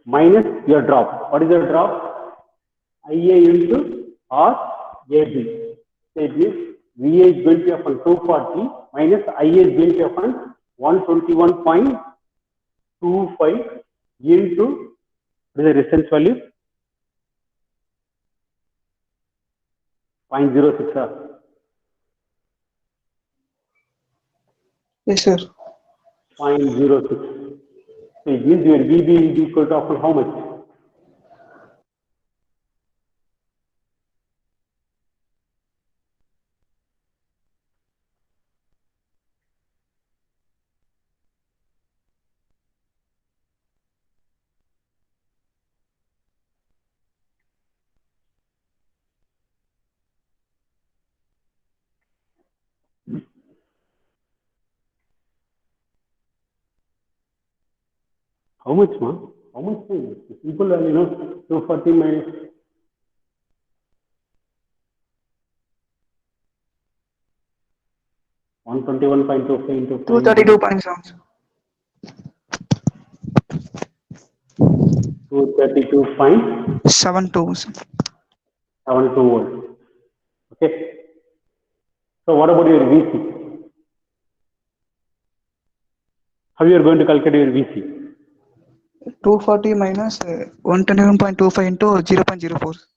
minus your drop. What is your drop? IA into R AB. So it means VA is going to be upon 240 minus IA is going to be upon 121.25 into what is the resistance value? 0.06. Yes, sir. 0.06. So it means your VB is equal to upon how much? How much, ma? How much? People, 240 minus 121.25 into 232.7. 232.72 72. volts. Okay. So what about your VC? How you are going to calculate your VC? 240 minus 121.25 into 0.04.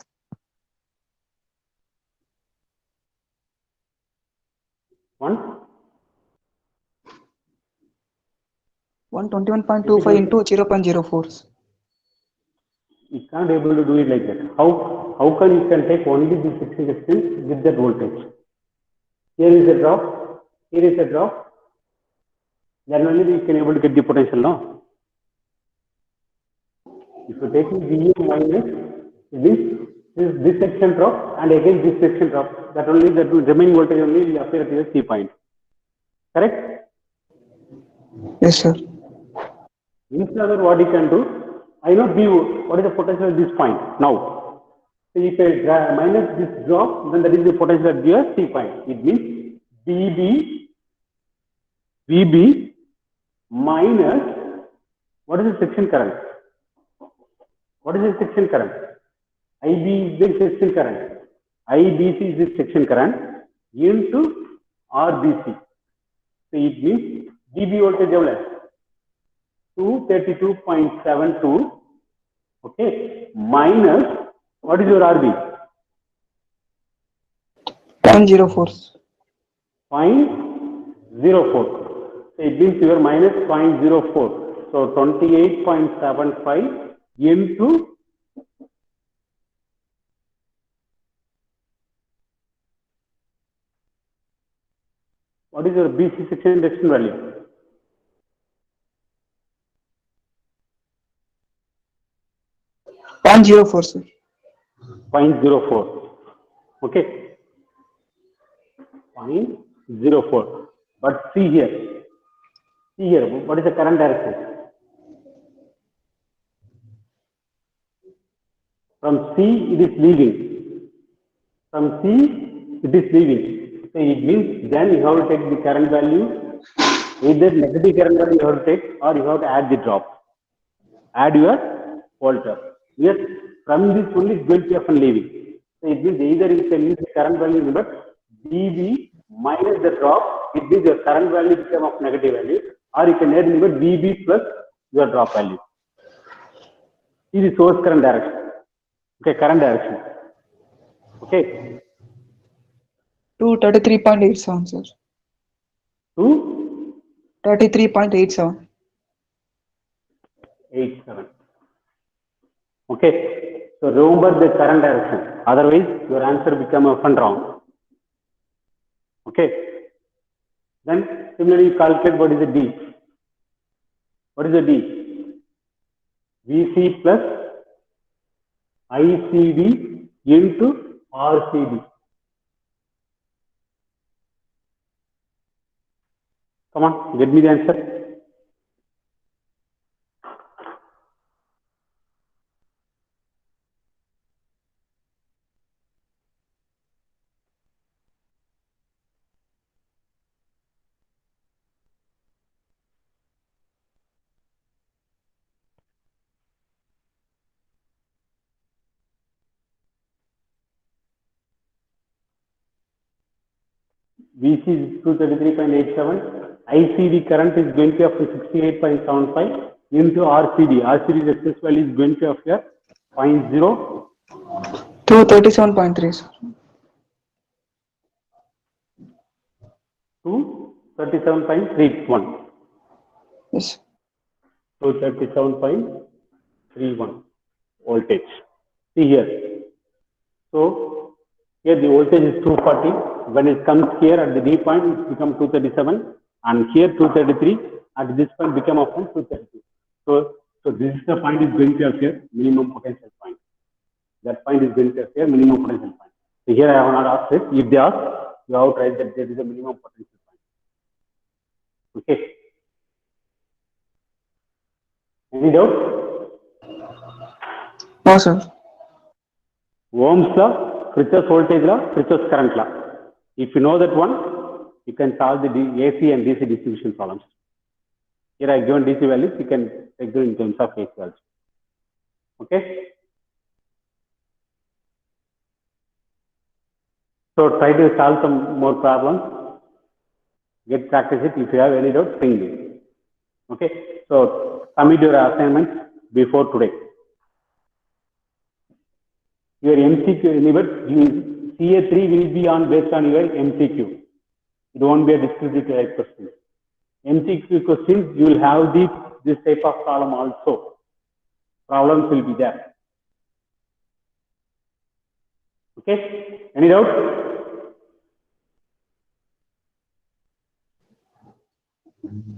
121.25 into 0.04. You can't able to do it like that. How can you can take only this fixed resistance with that voltage? Here is a drop. Here is a drop. Then only you can able to get the potential, no? If you take VA minus this section drop and again this section drop, that only that remaining voltage only will appear at the C point. Correct? Yes, sir. Instead of what you can do, I know B, what is the potential at this point now? So if I minus this drop, then that is the potential at the C point. It means VB minus, what is the section current? What is the section current? IB is the section current. IBC is the section current into RBC. So it means DB voltage level 232.72, okay, minus what is your RB? 0.04. 0.04. So it means you are minus 0.04. So 28.75 into what is your BC section resistance value? 0.04, sir. 0.04. Okay. 0.04. But see here. See here. What is the current direction? From C, it is leaving. From C, it is leaving. So it means then you have to take the current value, either negative current value you have to take, or you have to add the drop. Add your voltage. Yes, from this only is going to be often leaving. So it means either you can use the current value, but dB minus the drop, it means your current value become of negative value, or you can add limit dB plus your drop value. This is source current direction. Okay, current direction. Okay. To 33.87, sir. To 33.87. 87. Okay. So remember the current direction. Otherwise, your answer become often wrong. Okay. Then similarly, you calculate what is the D. What is the D? VC plus ICD into RCD. Come on, get me the answer. VC is 233.87. ICD current is going to be of 68.75 into RCD. RCD resistance value is going to be of your 0.0. 237.3, sir. To 37.31. Yes. 237.31 voltage. See here. So here the voltage is 240. When it comes here at the D point, it becomes 237, and here 233. At this point, become of 232. So this is the point is going to appear minimum potential point. That point is going to appear minimum potential point. So here I have not asked it. If they ask, you have to write that there is a minimum potential point. Okay. Any doubt? No, sir. Ohm's law, Kirchhoff's voltage law, Kirchhoff's current law. If you know that one, you can solve the AC and DC distribution problems. Here I have given DC values, you can take them in terms of AC values. Okay. So try to solve some more problems. Get practice it. If you have any doubt, ping me. Okay. So submit your assignments before today. Your MCQ, CA3 will be on based on your MCQ. It won't be a discrete type question. MCQ questions, you will have this type of problem also. Problems will be there. Okay. Any doubt?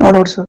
No doubt, sir.